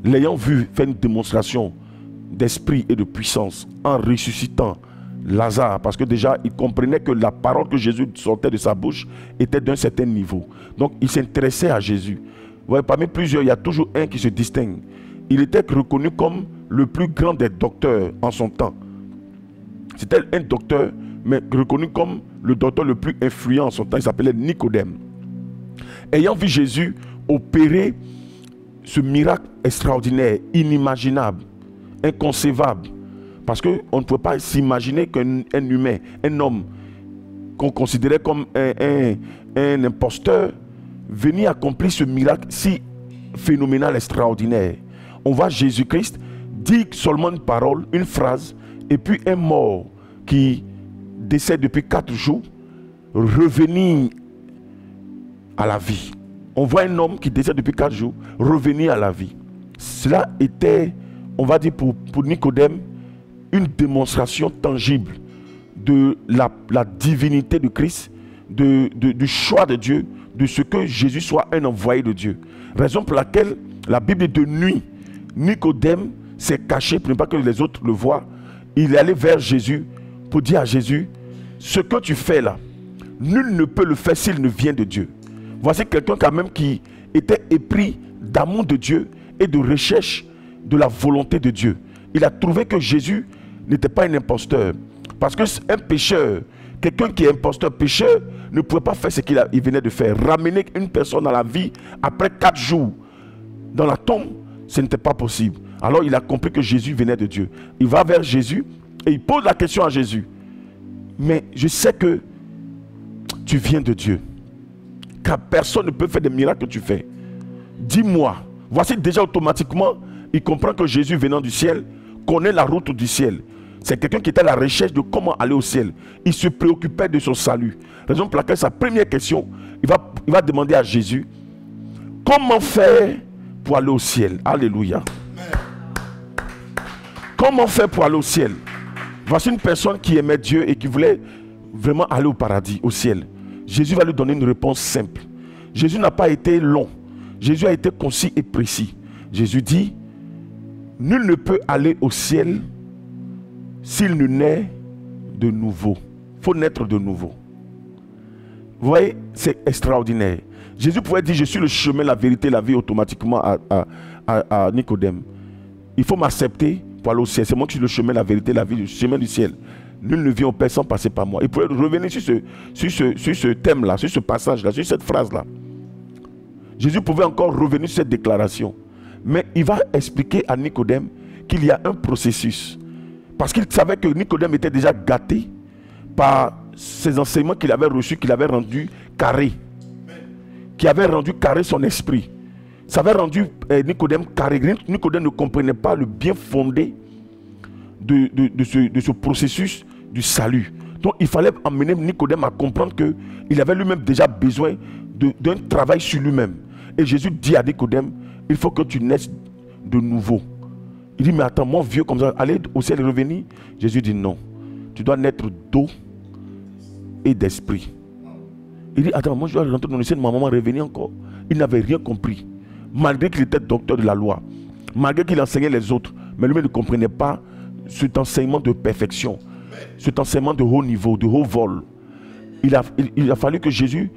Speaker 2: l'ayant vu faire une démonstration d'esprit et de puissance en ressuscitant Lazare, parce que déjà il comprenait que la parole que Jésus sortait de sa bouche était d'un certain niveau. Donc il s'intéressait à Jésus. Vous voyez, parmi plusieurs, il y a toujours un qui se distingue. Il était reconnu comme le plus grand des docteurs en son temps. C'était un docteur, mais reconnu comme le docteur le plus influent en son temps. Il s'appelait Nicodème. Ayant vu Jésus opérer ce miracle extraordinaire, inimaginable, inconcevable, parce qu'on ne pouvait pas s'imaginer qu'un humain, un homme qu'on considérait comme un imposteur, venait accomplir ce miracle si phénoménal, extraordinaire. On voit Jésus-Christ dire seulement une parole, une phrase, et puis un mort qui décède depuis 4 jours, revenir à la vie. On voit un homme qui décède depuis 4 jours, revenir à la vie. Cela était, on va dire pour Nicodème, une démonstration tangible de la divinité de Christ, du choix de Dieu, de ce que Jésus soit un envoyé de Dieu. Raison pour laquelle la Bible dit de nuit, Nicodème s'est caché pour ne pas que les autres le voient. Il est allé vers Jésus pour dire à Jésus, ce que tu fais là, nul ne peut le faire s'il ne vient de Dieu. Voici quelqu'un quand même qui était épris d'amour de Dieu et de recherche de la volonté de Dieu. Il a trouvé que Jésus n'était pas un imposteur. Parce qu'un pécheur, quelqu'un qui est imposteur, pécheur, ne pouvait pas faire ce qu'il venait de faire. Ramener une personne à la vie après 4 jours dans la tombe, ce n'était pas possible. Alors il a compris que Jésus venait de Dieu. Il va vers Jésus et il pose la question à Jésus. Mais je sais que tu viens de Dieu, car personne ne peut faire des miracles que tu fais. Dis-moi. Voici déjà automatiquement, il comprend que Jésus venant du ciel connaît la route du ciel. C'est quelqu'un qui était à la recherche de comment aller au ciel. Il se préoccupait de son salut. Raison pour laquelle sa première question, il va demander à Jésus, comment faire pour aller au ciel? Alléluia. Comment faire pour aller au ciel? Voici une personne qui aimait Dieu et qui voulait vraiment aller au paradis, au ciel. Jésus va lui donner une réponse simple. Jésus n'a pas été long. Jésus a été concis et précis. Jésus dit, nul ne peut aller au ciel s'il ne naît de nouveau. Il faut naître de nouveau. Vous voyez, c'est extraordinaire. Jésus pouvait dire, je suis le chemin, la vérité, la vie, automatiquement à Nicodème. Il faut m'accepter pour aller au ciel. C'est moi qui suis le chemin, la vérité, la vie, le chemin du ciel. Nul ne vient au Père sans passer par moi. Il pourrait revenir sur ce thème-là, sur ce passage-là, sur cette phrase-là. Jésus pouvait encore revenir sur cette déclaration. Mais il va expliquer à Nicodème qu'il y a un processus. Parce qu'il savait que Nicodème était déjà gâté par ces enseignements qu'il avait reçus, qu'il avait rendu carré. Qui avait rendu carré son esprit. Ça avait rendu Nicodème carré. Nicodème ne comprenait pas le bien fondé de ce processus du salut. Donc il fallait amener Nicodème à comprendre qu'il avait lui-même déjà besoin d'un travail sur lui-même. Et Jésus dit à Nicodème, il faut que tu naisses de nouveau. Il dit, mais attends, moi vieux comme ça, aller au ciel et revenir? Jésus dit non. Tu dois naître d'eau et d'esprit. Il dit, attends, moi je dois rentrer dans le ciel, ma maman revenir encore. Il n'avait rien compris. Malgré qu'il était docteur de la loi, malgré qu'il enseignait les autres, mais lui-même ne comprenait pas cet enseignement de perfection, cet enseignement de haut niveau, de haut vol. Il a fallu que Jésus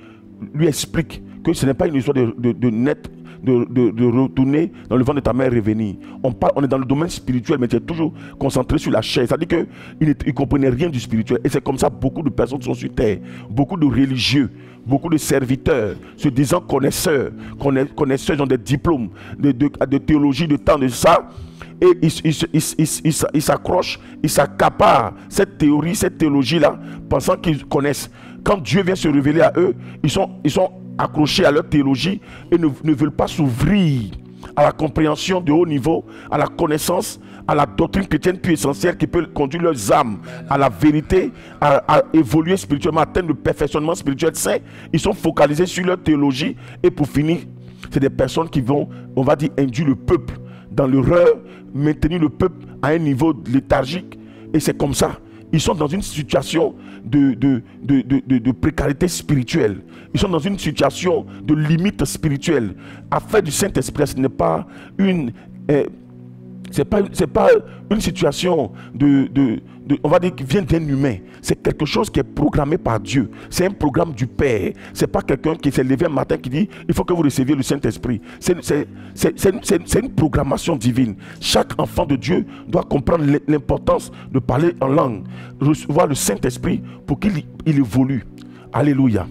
Speaker 2: lui explique que ce n'est pas une histoire de retourner dans le ventre de ta mère et revenir. On est dans le domaine spirituel, mais tu es toujours concentré sur la chair. C'est-à-dire qu'il ne comprenait rien du spirituel. Et c'est comme ça beaucoup de personnes sont sur terre. Beaucoup de religieux, beaucoup de serviteurs, se disant connaisseurs, ils ont des diplômes de théologie, de temps, de ça. Et ils s'accrochent, ils s'accaparent cette théorie, cette théologie-là, pensant qu'ils connaissent. Quand Dieu vient se révéler à eux, ils sont accrochés à leur théologie et ne veulent pas s'ouvrir à la compréhension de haut niveau, à la connaissance, à la doctrine chrétienne plus essentielle qui peut conduire leurs âmes à la vérité, à évoluer spirituellement, à atteindre le perfectionnement spirituel saint. Ils sont focalisés sur leur théologie et pour finir, c'est des personnes qui vont, on va dire, induire le peuple dans l'erreur, maintenir le peuple à un niveau léthargique. Et c'est comme ça. Ils sont dans une situation de précarité spirituelle. Ils sont dans une situation de limite spirituelle. Affaire du Saint-Esprit, ce n'est pas une... c'est pas une situation on va dire qui vient d'un humain. C'est quelque chose qui est programmé par Dieu. C'est un programme du Père. C'est pas quelqu'un qui s'est levé un matin qui dit il faut que vous receviez le Saint-Esprit. C'est une programmation divine. Chaque enfant de Dieu doit comprendre l'importance de parler en langue, recevoir le Saint-Esprit pour qu'il évolue. Alléluia.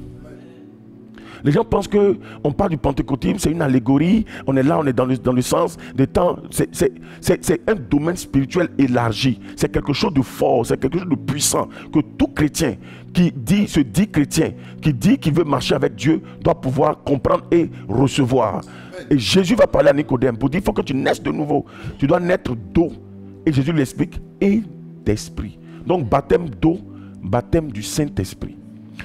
Speaker 2: Les gens pensent qu'on parle du pentecôtisme, c'est une allégorie, on est là, on est dans le sens des temps. C'est un domaine spirituel élargi, c'est quelque chose de fort, c'est quelque chose de puissant, que tout chrétien qui se dit chrétien, qui dit qu'il veut marcher avec Dieu, doit pouvoir comprendre et recevoir. Et Jésus va parler à Nicodème pour dire, il faut que tu naisses de nouveau, tu dois naître d'eau. Et Jésus l'explique, et d'esprit. Donc baptême d'eau, baptême du Saint-Esprit.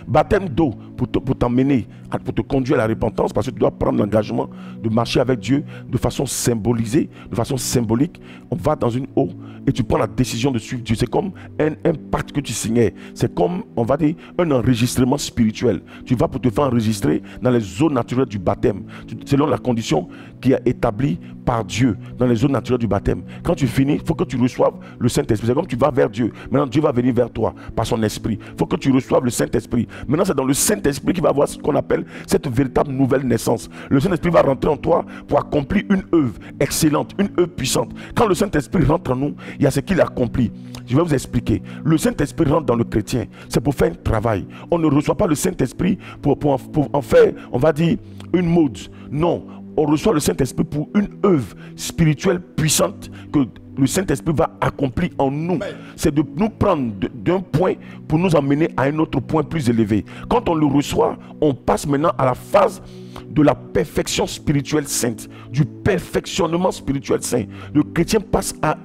Speaker 2: Baptême d'eau pour t'emmener, pour te conduire à la repentance, parce que tu dois prendre l'engagement de marcher avec Dieu de façon symbolisée, de façon symbolique. On va dans une eau et tu prends la décision de suivre Dieu. C'est comme un pacte que tu signais. C'est comme, on va dire, un enregistrement spirituel. Tu vas pour te faire enregistrer dans les eaux naturelles du baptême, selon la condition qui est établie par Dieu dans les eaux naturelles du baptême. Quand tu finis, il faut que tu reçoives le Saint-Esprit. C'est comme tu vas vers Dieu. Maintenant, Dieu va venir vers toi par son esprit. Il faut que tu reçoives le Saint-Esprit. Maintenant, c'est dans le Saint-Esprit qu'il va avoir ce qu'on appelle cette véritable nouvelle naissance. Le Saint-Esprit va rentrer en toi pour accomplir une œuvre excellente, une œuvre puissante. Quand le Saint-Esprit rentre en nous, il y a ce qu'il accomplit. Je vais vous expliquer. Le Saint-Esprit rentre dans le chrétien. C'est pour faire un travail. On ne reçoit pas le Saint-Esprit pour en faire, on va dire, une mode. Non. on reçoit le Saint-Esprit pour une œuvre spirituelle puissante que le Saint-Esprit va accomplir en nous. C'est de nous prendre d'un point pour nous emmener à un autre point plus élevé. Quand on le reçoit, on passe maintenant à la phase de la perfection spirituelle sainte, du perfectionnement spirituel saint. Le chrétien passe à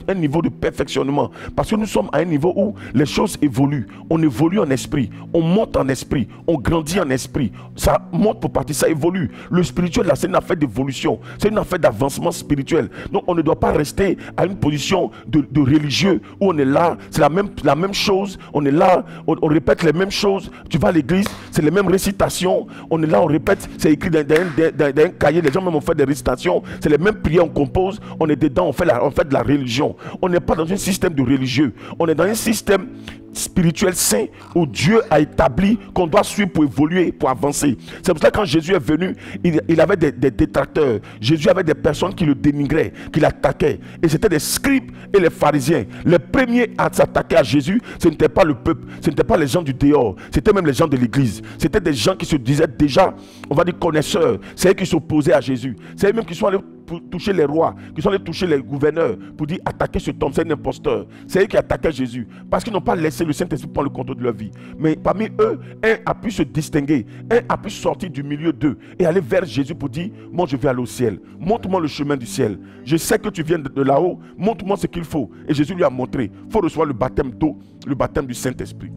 Speaker 2: un niveau de perfectionnement parce que nous sommes à un niveau où les choses évoluent. On évolue en esprit, on monte en esprit, on grandit en esprit. Ça monte pour partir, ça évolue. Le spirituel là, c'est une affaire d'évolution, c'est une affaire d'avancement spirituel. Donc on ne doit pas rester à une position de religieux où on est là, c'est la même chose, on est là, on répète les mêmes choses. Tu vas à l'église, c'est les mêmes récitations, on est là, on répète, c'est écrit dans un cahier, les gens même ont fait des récitations, c'est les mêmes prières, on compose, on est dedans, on fait de la religion. On n'est pas dans un système de religieux, on est dans un système spirituel saint où Dieu a établi qu'on doit suivre pour évoluer, pour avancer. C'est pour ça que quand Jésus est venu, il avait des détracteurs. Jésus avait des personnes qui le dénigraient, qui l'attaquaient, et c'était des scribes et les pharisiens. Les premiers à s'attaquer à Jésus, ce n'était pas le peuple, ce n'était pas les gens du dehors, c'était même les gens de l'église. C'était des gens qui se disaient déjà, on va dire connaisseurs. C'est eux qui s'opposaient à Jésus, c'est eux même qui sont allés pour toucher les rois, qui sont allés toucher les gouverneurs pour dire attaquer cet homme, c'est un imposteur. C'est eux qui attaquaient Jésus parce qu'ils n'ont pas laissé le Saint-Esprit prendre le contrôle de leur vie. Mais parmi eux, un a pu se distinguer, un a pu sortir du milieu d'eux et aller vers Jésus pour dire, moi je vais aller au ciel, montre-moi le chemin du ciel. Je sais que tu viens de là-haut, montre-moi ce qu'il faut. Et Jésus lui a montré, il faut recevoir le baptême d'eau, le baptême du Saint-Esprit.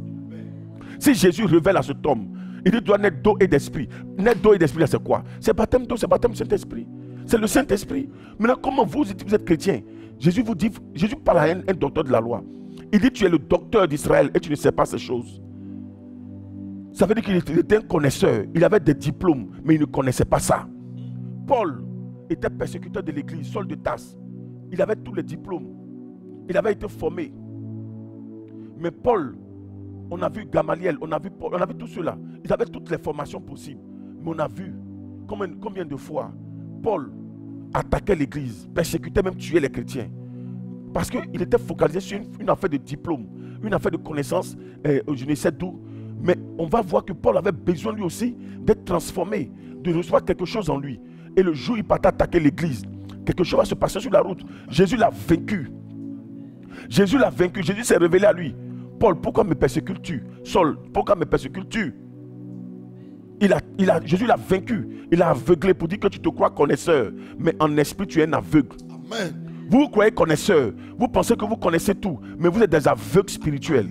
Speaker 2: Si Jésus révèle à cet homme, il dit doit naître d'eau et d'esprit. Naître d'eau et d'esprit, là c'est quoi? C'est baptême d'eau, c'est baptême du Saint-Esprit. C'est le Saint-Esprit. Maintenant, comment vous êtes chrétien? Jésus vous dit, Jésus parle à un docteur de la loi. Il dit, tu es le docteur d'Israël et tu ne sais pas ces choses. Ça veut dire qu'il était un connaisseur. Il avait des diplômes, mais il ne connaissait pas ça. Paul était persécuteur de l'église, Saul de Tarse. Il avait tous les diplômes. Il avait été formé. Mais Paul, on a vu Gamaliel, on a vu Paul, on a vu tous ceux-là. Ils avaient toutes les formations possibles. Mais on a vu combien de fois Paul attaquait l'église, persécutait, même tuait les chrétiens. Parce qu'il était focalisé sur une affaire de diplôme, une affaire de connaissance, je ne sais d'où. Mais on va voir que Paul avait besoin lui aussi d'être transformé, de recevoir quelque chose en lui. Et le jour où il partait attaquer l'église, quelque chose va se passer sur la route. Jésus l'a vaincu. Jésus l'a vaincu. Jésus s'est révélé à lui. Paul, pourquoi me persécutes-tu? Saul, pourquoi me persécutes-tu? Jésus l'a vaincu. Il l'a aveuglé pour dire que tu te crois connaisseur. Mais en esprit, tu es un aveugle.
Speaker 1: Amen.
Speaker 2: Vous croyez connaisseur. Vous pensez que vous connaissez tout. Mais vous êtes des aveugles spirituels.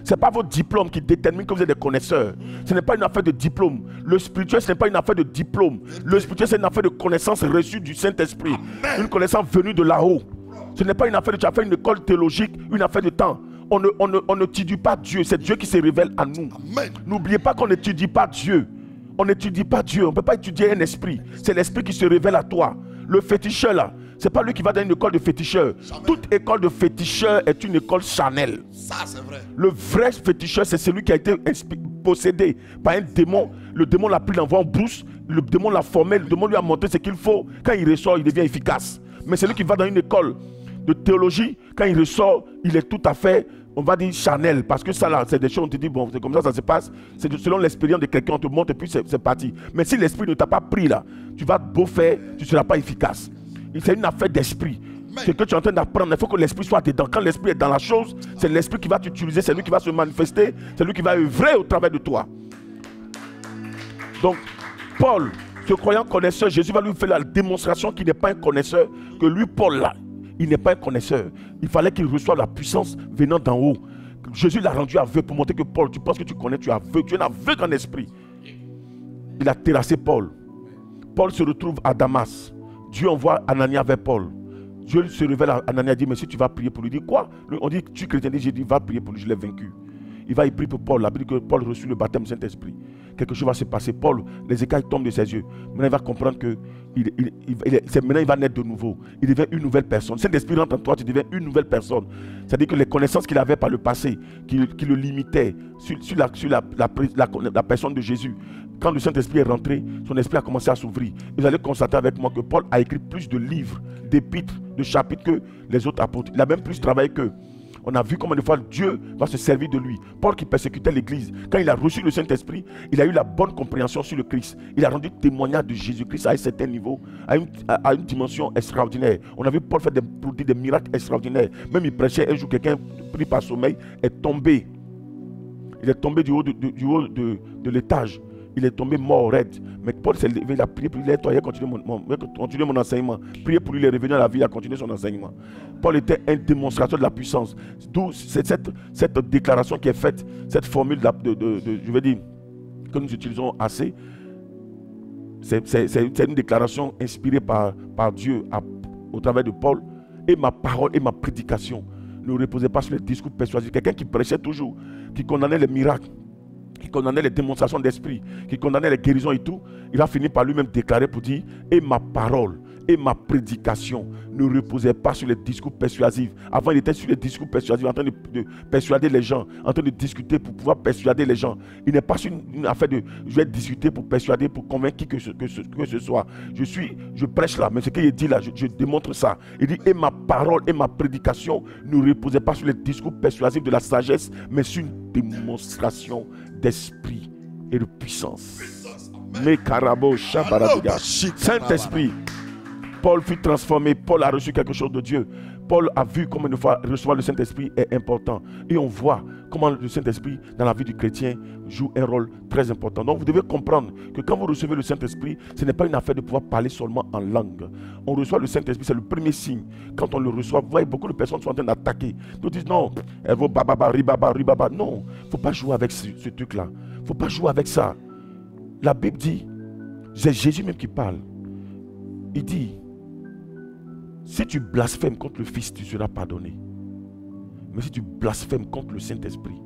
Speaker 2: Ce n'est pas votre diplôme qui détermine que vous êtes des connaisseurs. Ce n'est pas une affaire de diplôme. Le spirituel, ce n'est pas une affaire de diplôme. Le spirituel, c'est une affaire de connaissance reçue du Saint-Esprit. Une connaissance venue de là-haut. Ce n'est pas une affaire de tu as fait une école théologique, une affaire de temps. On n'étudie pas Dieu. C'est Dieu qui se révèle à nous. N'oubliez pas qu'on n'étudie pas Dieu. On n'étudie pas Dieu. On ne peut pas étudier un esprit. C'est l'esprit qui se révèle à toi. Le féticheur là, c'est pas lui qui va dans une école de féticheur. Toute école de féticheur est une école charnelle.
Speaker 1: Ça c'est vrai.
Speaker 2: Le vrai féticheur, c'est celui qui a été possédé par un démon. Le démon l'a pris, l'envoie en brousse. Le démon l'a formé. Le démon lui a montré ce qu'il faut. Quand il ressort, il devient efficace. Mais celui qui va dans une école de théologie, quand il ressort, il est tout à fait, on va dire, charnel. Parce que ça là, c'est des choses, on te dit, bon, c'est comme ça se passe. C'est selon l'expérience de quelqu'un, on te montre et puis c'est parti. Mais si l'esprit ne t'a pas pris là, tu vas beau faire, tu ne seras pas efficace. C'est une affaire d'esprit. Ce que tu es en train d'apprendre, il faut que l'esprit soit dedans. Quand l'esprit est dans la chose, c'est l'esprit qui va t'utiliser, c'est lui qui va se manifester, c'est lui qui va œuvrer au travers de toi. Donc, Paul, ce croyant connaisseur, Jésus va lui faire la démonstration qu'il n'est pas un connaisseur, que lui, Paul là, il n'est pas un connaisseur. Il fallait qu'il reçoive la puissance venant d'en haut. Jésus l'a rendu aveugle pour montrer que Paul, tu penses que tu connais, tu es aveugle, tu es un aveugle en esprit. Il a terrassé Paul. Paul se retrouve à Damas. Dieu envoie Anania vers Paul. Dieu se révèle à Anania et dit, mais si tu vas prier pour lui, il dit quoi? On dit, tu chrétien, j'ai dit, va prier pour lui, je l'ai vaincu. Il va y prier pour Paul. La Bible dit que Paul reçut le baptême du Saint-Esprit. Quelque chose va se passer. Paul, les écailles tombent de ses yeux. Maintenant, il va comprendre que maintenant, il va naître de nouveau. Il devient une nouvelle personne. Saint-Esprit rentre en toi, tu deviens une nouvelle personne. C'est-à-dire que les connaissances qu'il avait par le passé, qui le limitaient sur la personne de Jésus, quand le Saint-Esprit est rentré, son esprit a commencé à s'ouvrir. Et vous allez constater avec moi que Paul a écrit plus de livres, d'épîtres, de chapitres que les autres apôtres. Il a même plus travaillé qu'eux. On a vu comment des fois Dieu va se servir de lui. Paul qui persécutait l'église, quand il a reçu le Saint-Esprit, il a eu la bonne compréhension sur le Christ. Il a rendu témoignage de Jésus-Christ à un certain niveau, à une dimension extraordinaire. On a vu Paul faire des miracles extraordinaires. Même il prêchait, un jour quelqu'un pris par sommeil est tombé. Il est tombé du haut de l'étage. Il est tombé mort, raide. Mais Paul s'est levé, il a prié pour lui, il a continué mon enseignement. Prié pour lui, il est revenu à la vie, il a continué son enseignement. Paul était un démonstrateur de la puissance. D'où cette déclaration qui est faite, cette formule je veux dire, que nous utilisons assez. C'est une déclaration inspirée par Dieu au travers de Paul. Et ma parole et ma prédication ne reposaient pas sur les discours persuasifs. Quelqu'un qui prêchait toujours, qui condamnait les miracles, qui condamnait les démonstrations d'esprit, qui condamnait les guérisons et tout, il a fini par lui-même déclarer pour dire « Et ma parole et ma prédication ne reposaient pas sur les discours persuasifs. » Avant, il était sur les discours persuasifs, en train de persuader les gens, en train de discuter pour pouvoir persuader les gens. Il n'est pas sur une affaire de « je vais discuter pour persuader, pour convaincre qui que ce soit. » Je prêche là, mais ce qu'il dit là, je démontre ça. Il dit « Et ma parole et ma prédication ne reposaient pas sur les discours persuasifs de la sagesse, mais sur une démonstration d'esprit et de puissance. » Saint-Esprit, Paul fut transformé, Paul a reçu quelque chose de Dieu. Paul a vu comment une fois recevoir le Saint-Esprit est important. Et on voit comment le Saint-Esprit dans la vie du chrétien joue un rôle très important. Donc vous devez comprendre que quand vous recevez le Saint-Esprit, ce n'est pas une affaire de pouvoir parler seulement en langue. On reçoit le Saint-Esprit, c'est le premier signe. Quand on le reçoit, vous voyez, beaucoup de personnes sont en train d'attaquer. Ils disent non, elle vaut bababa, ribaba, ribaba. Non, il ne faut pas jouer avec ce truc-là. Il ne faut pas jouer avec ça. La Bible dit, c'est Jésus même qui parle. Il dit, si tu blasphèmes contre le Fils, tu seras pardonné. Mais si tu blasphèmes contre le Saint-Esprit,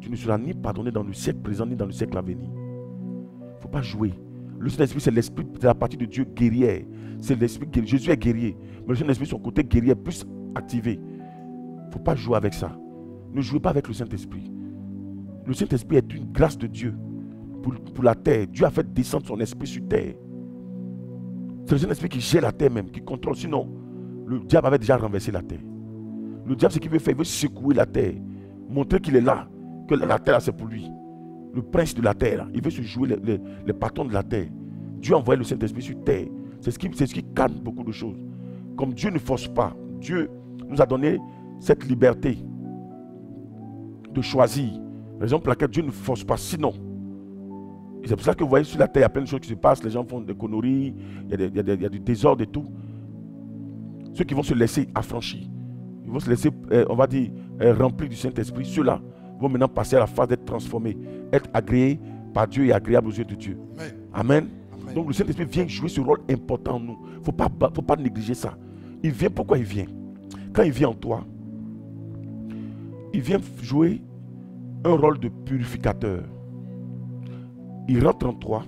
Speaker 2: tu ne seras ni pardonné dans le siècle présent, ni dans le siècle à venir. Il ne faut pas jouer. Le Saint-Esprit, c'est l'esprit de la partie de Dieu guerrière. C'est l'esprit guerrier. Jésus est guerrier. Mais le Saint-Esprit, son côté guerrier est plus activé. Il ne faut pas jouer avec ça. Ne jouez pas avec le Saint-Esprit. Le Saint-Esprit est une grâce de Dieu pour la terre. Dieu a fait descendre son esprit sur terre. C'est le Saint-Esprit qui gère la terre même, qui contrôle. Sinon, le diable avait déjà renversé la terre. Le diable, ce qu'il veut faire, il veut secouer la terre. Montrer qu'il est là, que la terre, c'est pour lui. Le prince de la terre, il veut se jouer les patrons de la terre. Dieu a envoyé le Saint-Esprit sur terre. C'est ce qui calme beaucoup de choses. Comme Dieu ne force pas, Dieu nous a donné cette liberté de choisir. Raison pour laquelle Dieu ne force pas. Sinon, et c'est pour ça que vous voyez sur la terre, il y a plein de choses qui se passent. Les gens font des conneries, il y a du désordre et tout. Ceux qui vont se laisser affranchir, ils vont se laisser, on va dire, remplis du Saint-Esprit. Ceux-là vont maintenant passer à la phase d'être transformés, être agréés par Dieu et agréables aux yeux de Dieu. Amen. Amen. Donc le Saint-Esprit vient jouer ce rôle important en nous. Il ne faut pas négliger ça. Il vient, pourquoi il vient? Quand il vient en toi, il vient jouer un rôle de purificateur. Il rentre en toi.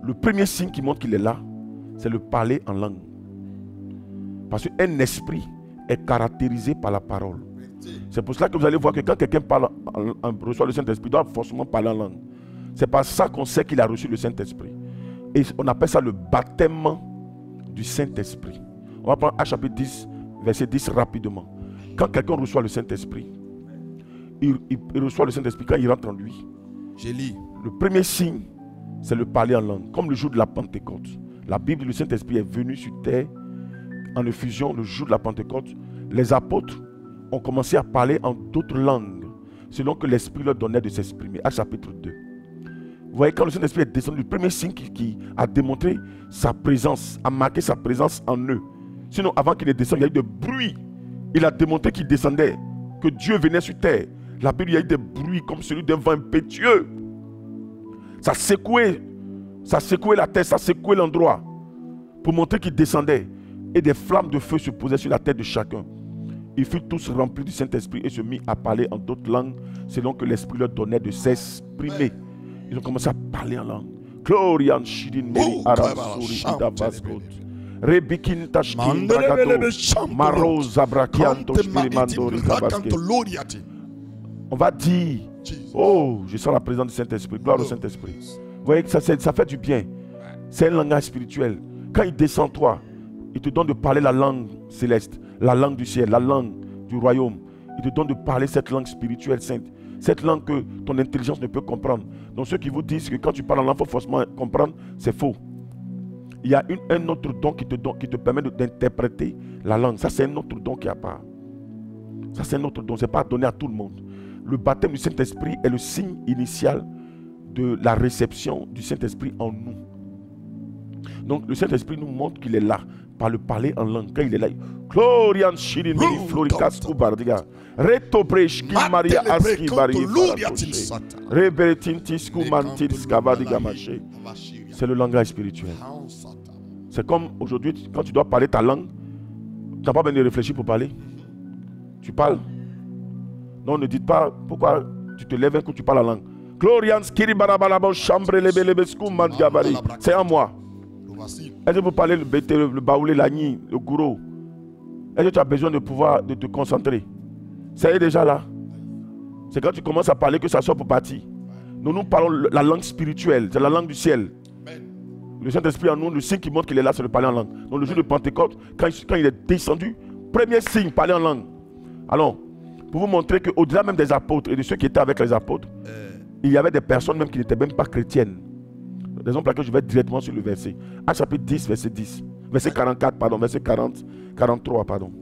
Speaker 2: Le premier signe qui montre qu'il est là, c'est le parler en langue. Parce qu'un esprit est caractérisé par la parole. C'est pour cela que vous allez voir que quand quelqu'un parle, reçoit le Saint-Esprit, il doit forcément parler en langue. C'est par ça qu'on sait qu'il a reçu le Saint-Esprit. Et on appelle ça le baptême du Saint-Esprit. On va prendre Actes chapitre 10, verset 10 rapidement. Quand quelqu'un reçoit le Saint-Esprit, il reçoit le Saint-Esprit quand il rentre en lui.
Speaker 1: Je lis.
Speaker 2: Le premier signe, c'est le parler en langue, comme le jour de la Pentecôte. La Bible, le Saint-Esprit est venu sur terre en effusion le jour de la Pentecôte. Les apôtres ont commencé à parler en d'autres langues, selon que l'Esprit leur donnait de s'exprimer. Actes chapitre 2. Vous voyez, quand le Saint-Esprit est descendu, le premier signe qui a démontré sa présence, a marqué sa présence en eux. Sinon, avant qu'il ne descende, il y a eu des bruits. Il a démontré qu'il descendait, que Dieu venait sur terre. La Bible, il y a eu des bruits comme celui d'un vent impétueux. Ça secouait la terre, ça secouait l'endroit pour montrer qu'il descendait. Et des flammes de feu se posaient sur la tête de chacun. Ils furent tous remplis du Saint-Esprit et se mirent à parler en d'autres langues selon que l'Esprit leur donnait de s'exprimer. Ils ont commencé à parler en langue. Glorian Shidin Meri Arasuri Idavaskot. Rebikin Tashkin Bragato. Maro Zabrakianto Spirimandori Tabasket. On va dire, oh, je sens la présence du Saint-Esprit. Gloire au Saint-Esprit. Vous voyez que ça fait du bien. C'est un langage spirituel. Quand il descend toi, il te donne de parler la langue céleste, la langue du ciel, la langue du royaume. Il te donne de parler cette langue spirituelle sainte. Cette langue que ton intelligence ne peut comprendre. Donc ceux qui vous disent que quand tu parles en langue, il faut forcément comprendre, c'est faux. Il y a un autre don qui te permet d'interpréter la langue. Ça, c'est un autre don qui a part. Ça, c'est un autre don. Ce n'est pas donné à tout le monde. Le baptême du Saint-Esprit est le signe initial de la réception du Saint-Esprit en nous. Donc, le Saint-Esprit nous montre qu'il est là par le parler en langue. Quand il est là, Glorian Shirin Mini Florikas Kubardiga, Reto Preshki Maria Aski Bari Reberetintis Kumantis Kabadiga Maché. C'est le langage spirituel. C'est comme aujourd'hui, quand tu dois parler ta langue, tu n'as pas besoin de réfléchir pour parler. Tu parles. Non, ne dites pas pourquoi tu te lèves quand tu parles la langue. C'est en moi. Est-ce que vous parlez le bété, le baoulé, l'agni, le gourou? Est-ce que tu as besoin de pouvoir de te concentrer? Ça y est déjà là. C'est quand tu commences à parler que ça sort pour partir. Nous parlons la langue spirituelle, c'est la langue du ciel. Le Saint-Esprit en nous, le signe qui montre qu'il est là, c'est de parler en langue. Donc le jour de Pentecôte, quand il est descendu, premier signe, parler en langue. Alors, pour vous montrer qu'au-delà même des apôtres et de ceux qui étaient avec les apôtres, il y avait des personnes même qui n'étaient même pas chrétiennes. Raison pour laquelle je vais directement sur le verset. Actes chapitre 10, verset 10. Verset 44, pardon. Verset 43, pardon.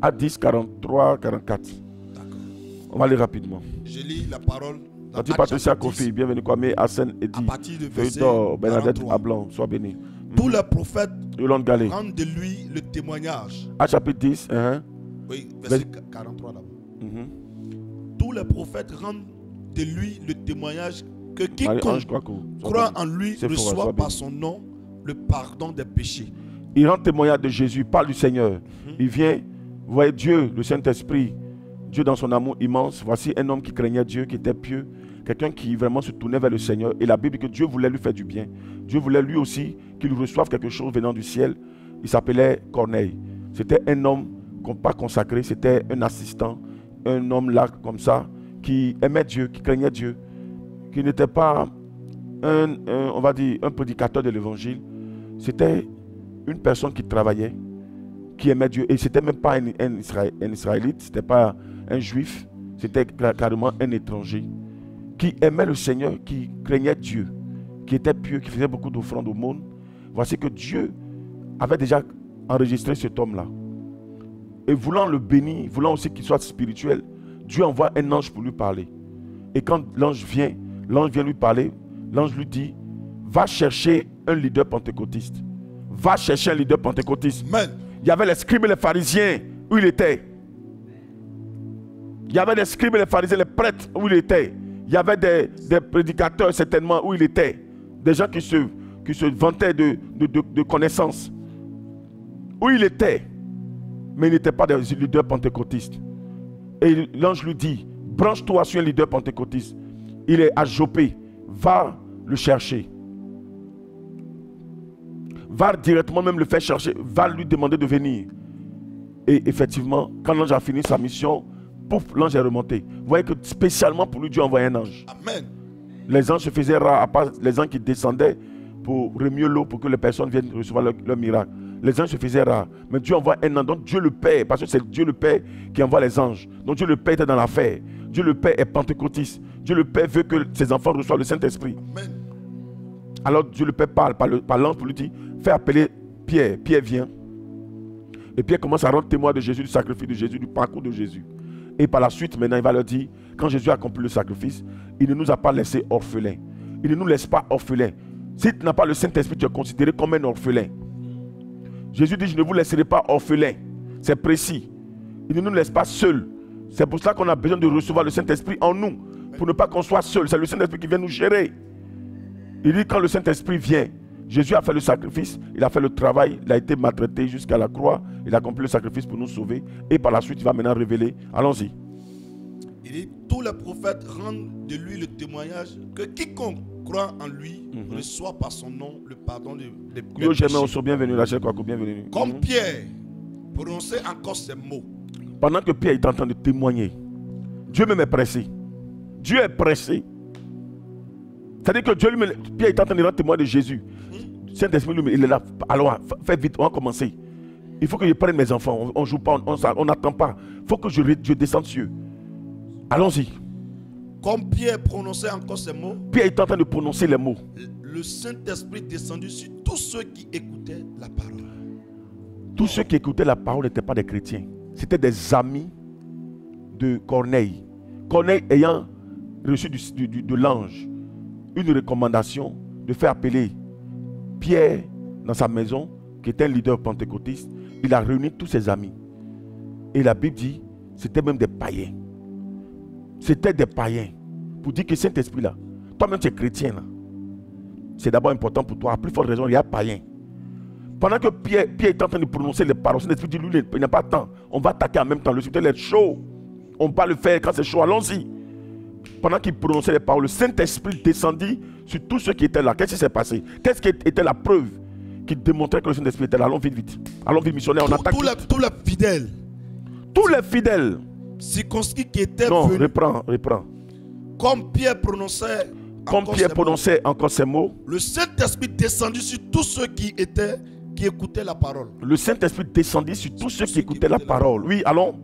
Speaker 2: Actes 10, 43, 44. D'accord. On va aller rapidement.
Speaker 3: Je lis la parole.
Speaker 2: Quand Patricia Kofi, bienvenue, Kwame, Hassan, Eddy, Feuilleton, Bernadette Ablon, sois béni.
Speaker 3: Tous les prophètes
Speaker 2: rendent
Speaker 3: de lui le témoignage.
Speaker 2: Actes chapitre 10,
Speaker 3: oui, verset 43 d'abord. Tous les prophètes rendent de lui le témoignage que quiconque croit en lui reçoit par son nom le pardon des péchés.
Speaker 2: Il rend témoignage de Jésus, parle du Seigneur. Il vient, vous voyez Dieu, le Saint-Esprit, Dieu dans son amour immense. Voici un homme qui craignait Dieu, qui était pieux, quelqu'un qui vraiment se tournait vers le Seigneur. Et la Bible dit que Dieu voulait lui faire du bien. Dieu voulait lui aussi qu'il reçoive quelque chose venant du ciel. Il s'appelait Corneille. C'était un homme pas consacré, c'était un assistant, un homme là comme ça, qui aimait Dieu, qui craignait Dieu, qui n'était pas on va dire, un prédicateur de l'évangile. C'était une personne qui travaillait, qui aimait Dieu. Et c'était même pas un Israélite, c'était pas un juif, c'était carrément un étranger, qui aimait le Seigneur, qui craignait Dieu, qui était pieux, qui faisait beaucoup d'offrandes au monde. Voici que Dieu avait déjà enregistré cet homme-là. Et voulant le bénir, voulant aussi qu'il soit spirituel, Dieu envoie un ange pour lui parler. Et quand l'ange vient lui parler, l'ange lui dit, va chercher un leader pentecôtiste. Va chercher un leader pentecôtiste.
Speaker 3: Amen.
Speaker 2: Il y avait les scribes et les pharisiens où il était. Il y avait les scribes et les pharisiens, les prêtres où il était. Il y avait des prédicateurs certainement où il était. Des gens qui se vantaient de connaissances. Où il était. Mais il n'était pas des leaders pentecôtistes. Et l'ange lui dit, branche-toi sur un leader pentecôtiste. Il est à Jopé. Va le chercher. Va directement même le faire chercher. Va lui demander de venir. Et effectivement, quand l'ange a fini sa mission, pouf, l'ange est remonté. Vous voyez que spécialement pour lui, Dieu a envoyé un ange.
Speaker 3: Amen.
Speaker 2: Les anges se faisaient rares, à part les anges qui descendaient pour remuer l'eau, pour que les personnes viennent recevoir leur miracle. Les anges se faisaient rares. Mais Dieu envoie un ange. Donc Dieu le Père, parce que c'est Dieu le Père qui envoie les anges. Donc Dieu le Père était dans l'affaire. Dieu le Père est pentecôtiste. Dieu le Père veut que ses enfants reçoivent le Saint-Esprit.
Speaker 3: Amen.
Speaker 2: Alors Dieu le Père parle par l'ange pour lui dire, fais appeler Pierre. Pierre vient. Et Pierre commence à rendre témoin de Jésus, du sacrifice de Jésus, du parcours de Jésus. Et par la suite, maintenant, il va leur dire, quand Jésus a accompli le sacrifice, il ne nous a pas laissés orphelins. Il ne nous laisse pas orphelins. Si tu n'as pas le Saint-Esprit, tu es considéré comme un orphelin. Jésus dit, je ne vous laisserai pas orphelins. C'est précis. Il ne nous laisse pas seuls. C'est pour cela qu'on a besoin de recevoir le Saint-Esprit en nous. Pour ne pas qu'on soit seul. C'est le Saint-Esprit qui vient nous gérer. Il dit, quand le Saint-Esprit vient, Jésus a fait le sacrifice, il a fait le travail, il a été maltraité jusqu'à la croix, il a accompli le sacrifice pour nous sauver. Et par la suite, il va maintenant révéler. Allons-y.
Speaker 3: Il dit, tous les prophètes rendent de lui le témoignage que quiconque croit en lui reçoit par son nom le pardon des péchés.
Speaker 2: Bienvenue, la chère Kwaku, bienvenue.
Speaker 3: Comme Pierre prononçait encore ces mots.
Speaker 2: Pendant que Pierre est en train de témoigner, Dieu même est pressé. Dieu est pressé. C'est-à-dire que Pierre est en train de rendre témoin de Jésus. Saint-Esprit, il est là. Alors, fais vite, on va commencer. Il faut que je prenne mes enfants. On ne joue pas, on n'attend pas. Il faut que je descende sur eux. Allons-y.
Speaker 3: Comme Pierre prononçait encore ces mots,
Speaker 2: Pierre est en train de prononcer les mots.
Speaker 3: Le Saint-Esprit descendu sur tous ceux qui écoutaient la parole.
Speaker 2: Tous ceux qui écoutaient la parole n'étaient pas des chrétiens. C'était des amis de Corneille. Corneille ayant reçu de l'ange une recommandation de faire appeler Pierre dans sa maison, qui était un leader pentecôtiste. Il a réuni tous ses amis. Et la Bible dit, c'était même des païens. C'était des païens. Pour dire que Saint-Esprit là, toi-même tu es chrétien là. C'est d'abord important pour toi. À plus forte raison, il y a païen. Pendant que Pierre est en train de prononcer les paroles, Saint-Esprit dit, lui, il n'a pas de temps. On va attaquer en même temps. Le Saint-Esprit est chaud. On va le faire quand c'est chaud. Allons-y. Pendant qu'il prononçait les paroles, le Saint-Esprit descendit sur tous ceux qui étaient là. Qu'est-ce qui s'est passé? Qu'est-ce qui était la preuve qui démontrait que le Saint-Esprit était là? Allons vite. Allons vite, missionnaire. On attaque.
Speaker 3: Tous les fidèles.
Speaker 2: Tous les fidèles.
Speaker 3: Circoncis qui étaient
Speaker 2: non,
Speaker 3: venus.
Speaker 2: Reprends.
Speaker 3: Comme Pierre prononçait
Speaker 2: encore ces mots,
Speaker 3: le Saint-Esprit descendit sur tous ceux qui écoutaient la parole.
Speaker 2: Le Saint-Esprit descendit sur tous ceux qui écoutaient la parole. Oui, allons.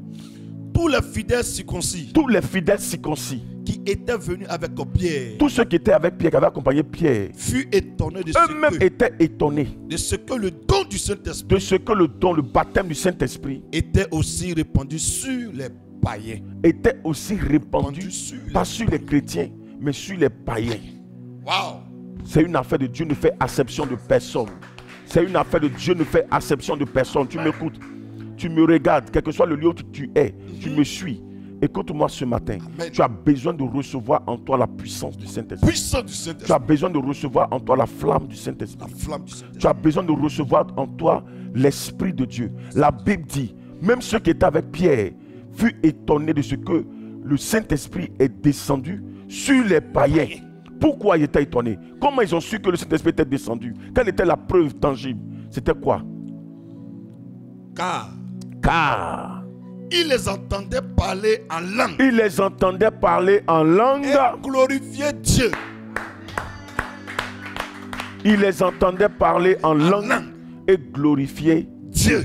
Speaker 3: Tous les fidèles circoncis.
Speaker 2: Tous les fidèles circoncis.
Speaker 3: Qui étaient venus avec Pierre.
Speaker 2: Tous ceux qui étaient avec Pierre, qui avaient accompagné Pierre.
Speaker 3: Furent étonnés de
Speaker 2: eux-mêmes étaient étonnés.
Speaker 3: De ce que le don du Saint-Esprit.
Speaker 2: De ce que le baptême du Saint-Esprit.
Speaker 3: Était aussi répandu sur les païens.
Speaker 2: Était aussi répandu pas sur les chrétiens, mais sur les païens.
Speaker 3: Wow.
Speaker 2: C'est une affaire de Dieu, ne fait acception de personne. C'est une affaire de Dieu, ne fait acception de personne. Tu m'écoutes, tu me regardes, quel que soit le lieu où tu es, tu me suis. Écoute-moi ce matin. Amen. Tu as besoin de recevoir en toi la puissance du Saint-Esprit. Tu as besoin de recevoir en toi la flamme du Saint-Esprit. Tu as besoin de recevoir en toi l'Esprit de Dieu. La Bible dit, même ceux qui étaient avec Pierre furent étonnés de ce que le Saint-Esprit est descendu sur les païens. Pourquoi ils étaient étonnés? Comment ils ont su que le Saint-Esprit était descendu? Quelle était la preuve tangible? C'était quoi? Car
Speaker 3: il les entendait parler en langue.
Speaker 2: Il les entendait parler en langue.
Speaker 3: Et glorifier Dieu.
Speaker 2: Il les entendait parler en langue et glorifier Dieu.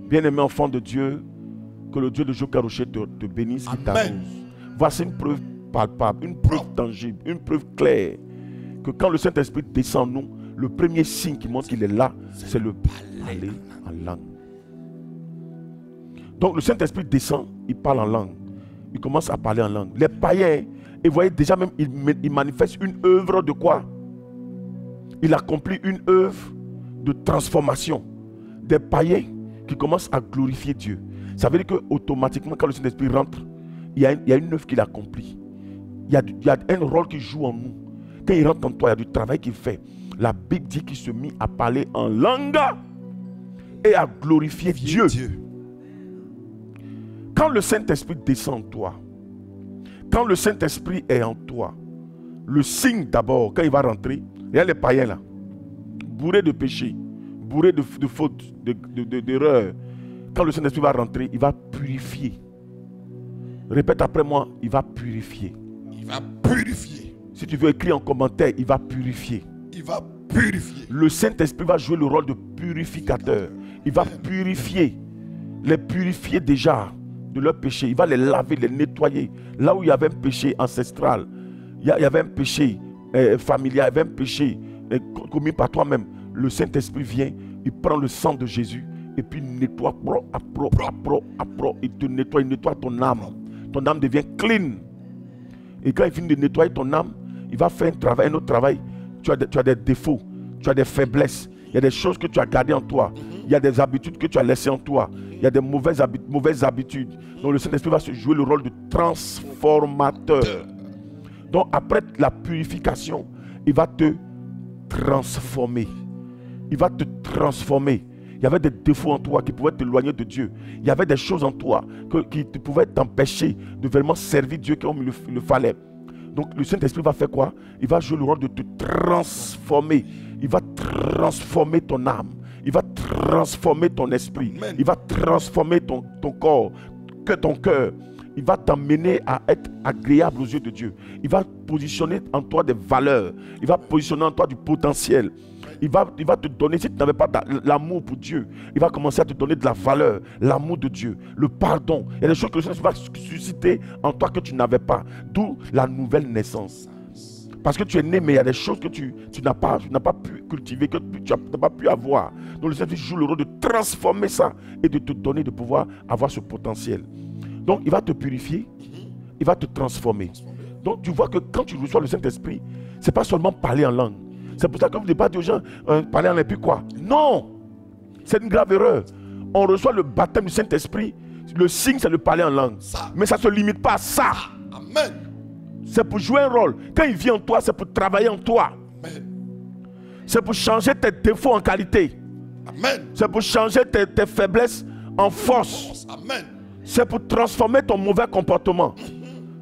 Speaker 2: Bien-aimé enfant de Dieu, que le Dieu de Jocar Rocher te bénisse et t'arrose. Voici une preuve palpable, une preuve tangible, une preuve claire. Que quand le Saint-Esprit descend en nous, le premier signe qui montre qu'il est là, c'est le parler en langue. Donc le Saint-Esprit descend, il parle en langue. Il commence à parler en langue. Les païens, et vous voyez déjà même, il manifeste une œuvre de quoi? Il accomplit une œuvre de transformation. Des païens qui commencent à glorifier Dieu. Ça veut dire qu'automatiquement, quand le Saint-Esprit rentre, il y a une œuvre qu'il accomplit. Il y a un rôle qu'il joue en nous. Quand il rentre en toi, il y a du travail qu'il fait. La Bible dit qu'il se mit à parler en langue et à glorifier Dieu. Quand le Saint-Esprit descend en toi, quand le Saint-Esprit est en toi, le signe d'abord, quand il va rentrer, il y a les païens là, bourrés de péché, bourrés de fautes, d'erreurs. Quand le Saint-Esprit va rentrer, il va purifier. Répète après moi, il va purifier.
Speaker 3: Il va purifier.
Speaker 2: Si tu veux écrire en commentaire, il va purifier.
Speaker 3: Il va purifier.
Speaker 2: Le Saint-Esprit va jouer le rôle de purificateur. Il va purifier. Les purifier déjà de leur péché. Il va les laver, les nettoyer. Là où il y avait un péché ancestral, il y avait un péché familial, il y avait un péché commis par toi-même. Le Saint-Esprit vient, il prend le sang de Jésus et puis il nettoie, il te nettoie, il nettoie ton âme. Ton âme devient clean. Et quand il finit de nettoyer ton âme, il va faire un autre travail. Tu as des défauts, tu as des faiblesses. Il y a des choses que tu as gardées en toi. Il y a des habitudes que tu as laissées en toi. Il y a des mauvaises habitudes. Donc le Saint-Esprit va se jouer le rôle de transformateur. Donc après la purification, il va te transformer. Il va te transformer. Il y avait des défauts en toi qui pouvaient t'éloigner de Dieu. Il y avait des choses en toi qui pouvaient t'empêcher de vraiment servir Dieu comme il le fallait. Donc le Saint-Esprit va faire quoi? Il va jouer le rôle de te transformer. Il va transformer ton âme. Il va transformer ton esprit. Il va transformer ton corps, ton cœur. il va t'amener à être agréable aux yeux de Dieu. Il va positionner en toi des valeurs. Il va positionner en toi du potentiel. Il va te donner, si tu n'avais pas l'amour pour Dieu, il va commencer à te donner de la valeur, l'amour de Dieu, le pardon. Il y a des choses que le Seigneur va susciter en toi que tu n'avais pas. D'où la nouvelle naissance. Parce que tu es né, mais il y a des choses que tu n'as pas pu cultiver, que tu n'as pas pu avoir. Donc le Seigneur joue le rôle de transformer ça et de te donner de pouvoir avoir ce potentiel. Donc il va te purifier, il va te transformer. Donc tu vois que quand tu reçois le Saint-Esprit, ce n'est pas seulement parler en langue. C'est pour ça que vous ne devez pas dire aux gens, parler en langue, puis quoi? Non! C'est une grave erreur. On reçoit le baptême du Saint-Esprit, le signe c'est de parler en langue. Mais ça ne se limite pas à ça.
Speaker 3: Amen.
Speaker 2: C'est pour jouer un rôle. Quand il vient en toi, c'est pour travailler en toi.
Speaker 3: Amen.
Speaker 2: C'est pour changer tes défauts en qualité.
Speaker 3: Amen.
Speaker 2: C'est pour changer tes faiblesses en force.
Speaker 3: Amen.
Speaker 2: C'est pour transformer ton mauvais comportement.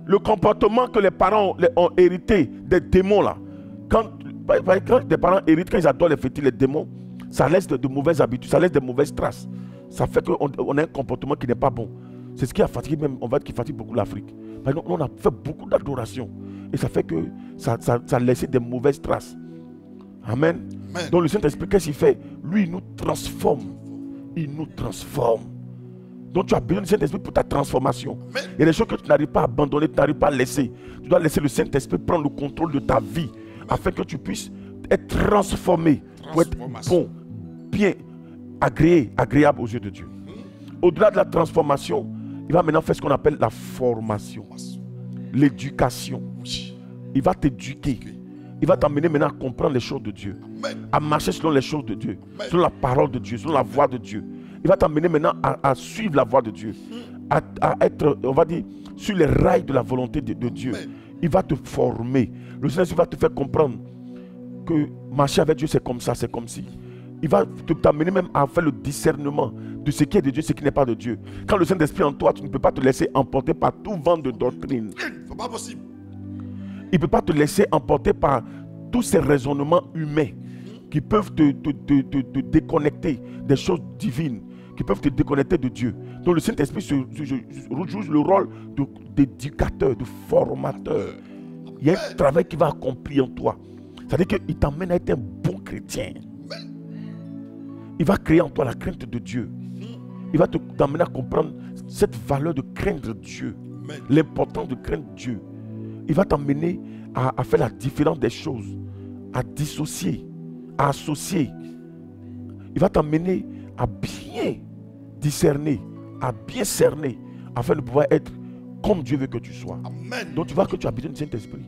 Speaker 2: Le comportement que les parents ont hérité des démons là. Quand les parents héritent, quand ils adorent les fétiches, les démons, ça laisse de mauvaises habitudes, ça laisse des mauvaises traces. Ça fait qu'on a un comportement qui n'est pas bon. C'est ce qui a fatigué même, on va dire, qui fatigue beaucoup l'Afrique. On a fait beaucoup d'adoration. Et ça fait que ça a laissé des mauvaises traces. Amen. Amen. Donc le Saint-Esprit, qu'est-ce qu'il fait? Lui, il nous transforme. Il nous transforme. Donc tu as besoin du Saint-Esprit pour ta transformation. Amen. Il y a des choses que tu n'arrives pas à abandonner, tu n'arrives pas à laisser. Tu dois laisser le Saint-Esprit prendre le contrôle de ta vie. Afin que tu puisses être transformé. Pour être bon, bien, agréable aux yeux de Dieu. Au-delà de la transformation, il va maintenant faire ce qu'on appelle la formation. L'éducation. Il va t'éduquer. Il va t'amener maintenant à comprendre les choses de Dieu. À marcher selon les choses de Dieu. Selon la parole de Dieu. Selon la voix de Dieu. Il va t'amener maintenant à suivre la voie de Dieu. À être, on va dire, sur les rails de la volonté de Dieu. Il va te former. Le Seigneur va te faire comprendre que marcher avec Dieu, c'est comme ça, c'est comme si. Il va t'amener même à faire le discernement de ce qui est de Dieu, ce qui n'est pas de Dieu. Quand le Saint-Esprit est en toi, tu ne peux pas te laisser emporter par tout vent de doctrine.
Speaker 3: C'est pas possible.
Speaker 2: Il ne peut pas te laisser emporter par tous ces raisonnements humains qui peuvent te déconnecter des choses divines, qui peuvent te déconnecter de Dieu. Donc le Saint-Esprit joue le rôle d'éducateur, de formateur. Il y a un travail qui va accomplir en toi. C'est-à-dire qu'il t'emmène à être un bon chrétien. Il va créer en toi la crainte de Dieu. Il va t'amener à comprendre cette valeur de craindre Dieu. L'importance de craindre Dieu. Il va t'amener à faire la différence des choses. À dissocier. À associer. Il va t'amener à bien discerner. À bien cerner. Afin de pouvoir être comme Dieu veut que tu sois.
Speaker 3: Amen.
Speaker 2: Donc tu vois que tu as besoin du Saint-Esprit.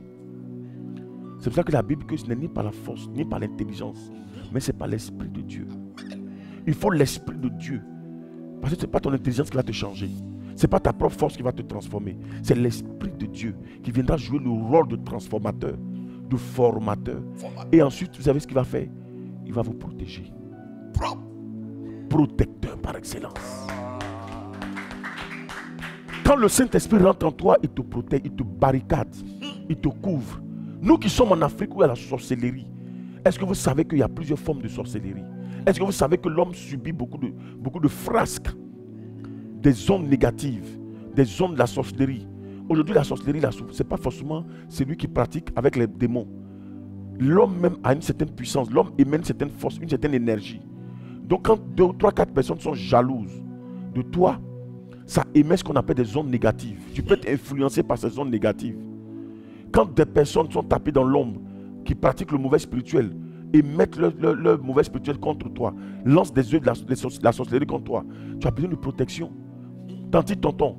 Speaker 2: C'est pour ça que la Bible dit que ce n'est ni par la force, ni par l'intelligence, mais c'est par l'Esprit de Dieu. Il faut l'Esprit de Dieu. Parce que ce n'est pas ton intelligence qui va te changer. Ce n'est pas ta propre force qui va te transformer. C'est l'Esprit de Dieu qui viendra jouer le rôle de transformateur, de formateur. Et ensuite, vous savez ce qu'il va faire? Il va vous protéger. Protecteur par excellence. Quand le Saint-Esprit rentre en toi, il te protège, il te barricade, il te couvre. Nous qui sommes en Afrique où il y a la sorcellerie, est-ce que vous savez qu'il y a plusieurs formes de sorcellerie? Est-ce que vous savez que l'homme subit beaucoup de frasques, des ondes négatives, des ondes de la sorcellerie? Aujourd'hui, la sorcellerie, ce n'est pas forcément celui qui pratique avec les démons. L'homme même a une certaine puissance, l'homme émène une certaine force, une certaine énergie. Donc quand 2, 3, 4 personnes sont jalouses de toi, ça émet ce qu'on appelle des ondes négatives. Tu peux être influencé par ces ondes négatives. Quand des personnes sont tapées dans l'ombre, qui pratiquent le mauvais spirituel, et mettent leur mauvais spirituel contre toi, lancent des œufs de la sorcellerie contre toi, tu as besoin de protection. Tanti tonton,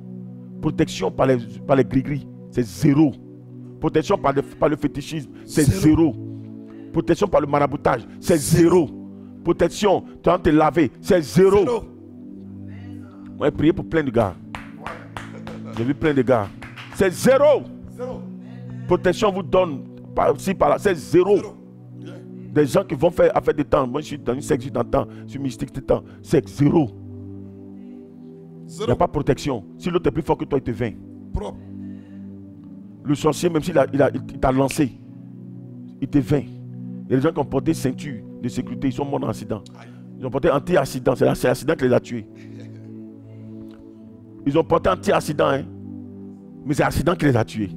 Speaker 2: protection par les gris-gris, c'est zéro. Protection par le fétichisme, c'est zéro. Protection par le maraboutage, c'est zéro. Protection, tu vas te laver, c'est zéro. Moi, j'ai prié pour plein de gars. J'ai vu plein de gars. C'est zéro. Protection vous donne par-ci, par-là, c'est zéro. Des gens qui vont faire affaire de temps. Moi, je suis dans une section de temps, je suis mystique de temps. C'est zéro. Il n'y a pas de protection. Si l'autre est plus fort que toi, il te vainc. Le sorcier, même s'il t'a lancé, il te vainc. Il y a des gens qui ont porté ceinture de sécurité, ils sont morts dans l'accident. Ils ont porté anti-accident, c'est l'accident qui les a tués. Ils ont porté anti-accident. Hein. Mais c'est l'accident qui les a tués.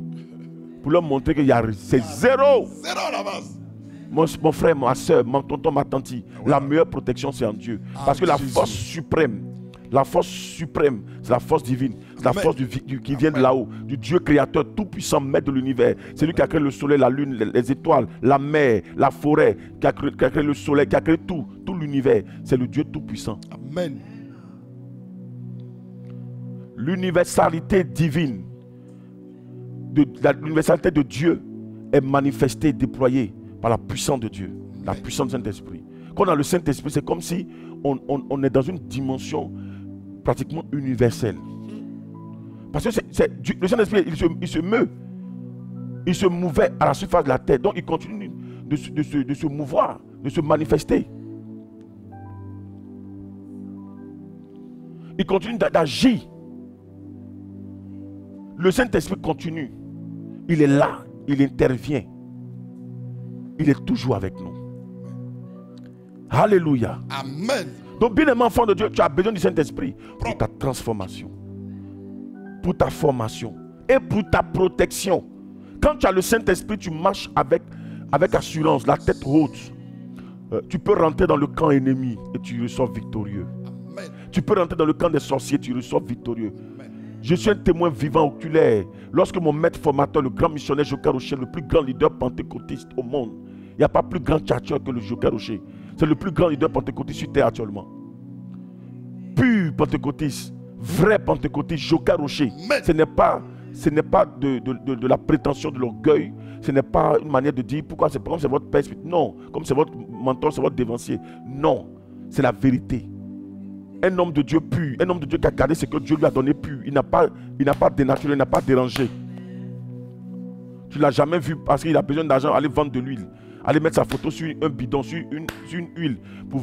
Speaker 2: Pour leur montrer qu'il y a c'est zéro.
Speaker 3: Zéro à la base.
Speaker 2: Mon frère, ma soeur, mon tonton, ma tante, la meilleure protection c'est en Dieu. Parce que la force suprême, c'est la force divine. C'est la force qui vient de là-haut, du Dieu créateur, tout puissant, maître de l'univers. C'est lui qui a créé le soleil, la lune, les étoiles, la mer, la forêt, qui a créé le soleil, qui a créé tout l'univers. C'est le Dieu tout puissant.
Speaker 3: Amen.
Speaker 2: L'universalité divine, l'universalité de Dieu est manifestée, déployée par la puissance de Dieu, la puissance du Saint-Esprit. Quand on a le Saint-Esprit, c'est comme si on est dans une dimension pratiquement universelle. Parce que le Saint-Esprit, il se meut. Il se mouvait à la surface de la terre. Donc il continue de se mouvoir, de se manifester. Il continue d'agir. Le Saint-Esprit continue. Il est là, il intervient. Il est toujours avec nous. Alléluia.
Speaker 3: Amen.
Speaker 2: Donc, bien aimé enfant de Dieu, tu as besoin du Saint-Esprit pour ta transformation, pour ta formation et pour ta protection. Quand tu as le Saint-Esprit, tu marches avec assurance, la tête haute. Tu peux rentrer dans le camp ennemi et tu ressors victorieux.
Speaker 3: Amen.
Speaker 2: Tu peux rentrer dans le camp des sorciers, tu ressors victorieux. Amen. Je suis un témoin vivant oculaire. Lorsque mon maître formateur, le grand missionnaire Joker Rocher, le plus grand leader pentecôtiste au monde, il n'y a pas plus grand tchatcheur que le Joker Rocher. C'est le plus grand leader pentecôtiste sur terre actuellement. Pur pentecôtiste, vrai pentecôtiste, Joker Rocher. Ce n'est pas de la prétention, de l'orgueil. Ce n'est pas une manière de dire pourquoi c'est comme c'est votre père. Non, comme c'est votre mentor, c'est votre dévancier. Non, c'est la vérité. Un homme de Dieu pur, un homme de Dieu qui a gardé ce que Dieu lui a donné pur. Il n'a pas dénaturé, il n'a pas dérangé. Tu ne l'as jamais vu parce qu'il a besoin d'argent, aller vendre de l'huile. Aller mettre sa photo sur un bidon, sur une huile pour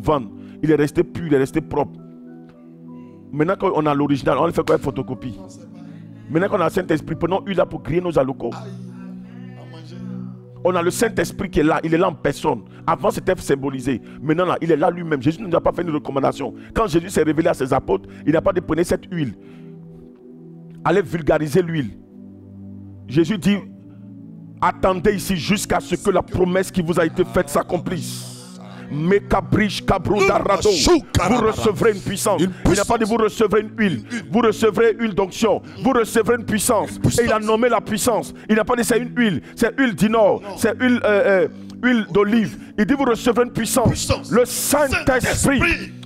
Speaker 2: vendre. Il est resté pur, il est resté propre. Maintenant qu'on a l'original, on le fait quoi, photocopie. Maintenant qu'on a le Saint-Esprit, prenons l'huile là pour griller nos alocos. On a le Saint-Esprit qui est là, il est là en personne. Avant c'était symbolisé, maintenant là, il est là lui-même. Jésus ne nous a pas fait une recommandation. Quand Jésus s'est révélé à ses apôtres, il n'a pas dit prenez cette huile. Allez vulgariser l'huile. Jésus dit, attendez ici jusqu'à ce que la promesse qui vous a été faite s'accomplisse. Vous recevrez une puissance. Il n'a pas dit vous recevrez une huile. Vous recevrez une onction. Vous recevrez une puissance. Et il a nommé la puissance. Il n'a pas dit c'est une huile. C'est huile d'inor. C'est huile d'olive. Il dit vous recevrez une puissance. Le Saint-Esprit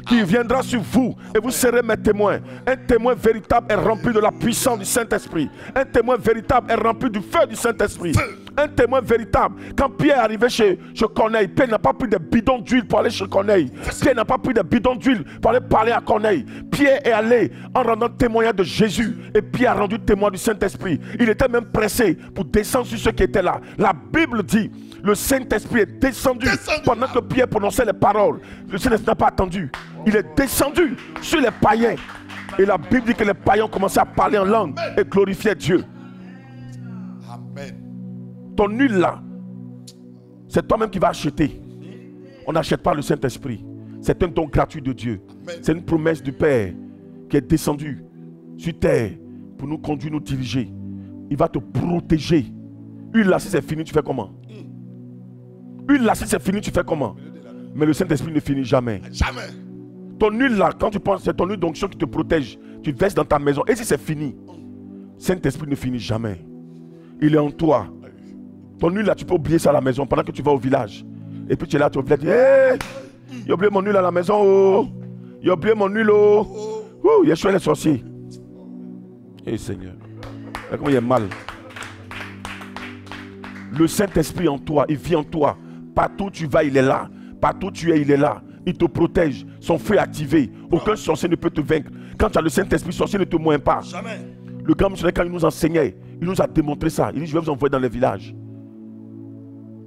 Speaker 2: qui viendra sur vous et vous serez mes témoins. Un témoin véritable est rempli de la puissance du Saint-Esprit. Un témoin véritable est rempli du feu du Saint-Esprit. Un témoin véritable. Quand Pierre est arrivé chez Corneille, Pierre n'a pas pris de bidon d'huile pour aller chez Corneille. Pierre n'a pas pris de bidon d'huile pour aller parler à Corneille. Pierre est allé en rendant témoignage de Jésus et Pierre a rendu témoin du Saint-Esprit. Il était même pressé pour descendre sur ceux qui étaient là. La Bible dit, le Saint-Esprit est descendu pendant que Pierre prononçait les paroles. Le Saint-Esprit n'a pas attendu. Il est descendu sur les païens. Et la Bible dit que les païens ont commencé à parler en langue et glorifier Dieu.
Speaker 3: Amen.
Speaker 2: Ton huile là, c'est toi-même qui vas acheter. On n'achète pas le Saint-Esprit. C'est un don gratuit de Dieu. C'est une promesse du Père qui est descendue sur terre pour nous conduire, nous diriger. Il va te protéger. Huile là, si c'est fini, tu fais comment? Huile là, si c'est fini, tu fais comment? Mais le Saint-Esprit ne finit jamais.
Speaker 3: Jamais.
Speaker 2: Ton huile là, quand tu penses, c'est ton huile d'onction qui te protège. Tu verses dans ta maison. Et si c'est fini, Saint-Esprit ne finit jamais. Il est en toi. Ton huile là, tu peux oublier ça à la maison pendant que tu vas au village. Et puis tu es là, tu oublies, hey, j'ai oublié mon huile à la maison. Oh. J'ai oublié mon huile. Oh. Oh, Yeshua les sorciers. Eh Seigneur. Regarde comment il est mal. Le Saint-Esprit en toi, il vit en toi. Partout où tu vas, il est là. Partout où tu es, il est là. Il te protège. Son feu est activé. Aucun sorcier ne peut te vaincre. Quand tu as le Saint-Esprit, sorcier ne te moine pas.
Speaker 3: Jamais.
Speaker 2: Le grand missionnaire, quand il nous enseignait, il nous a démontré ça. Il dit, je vais vous envoyer dans les villages.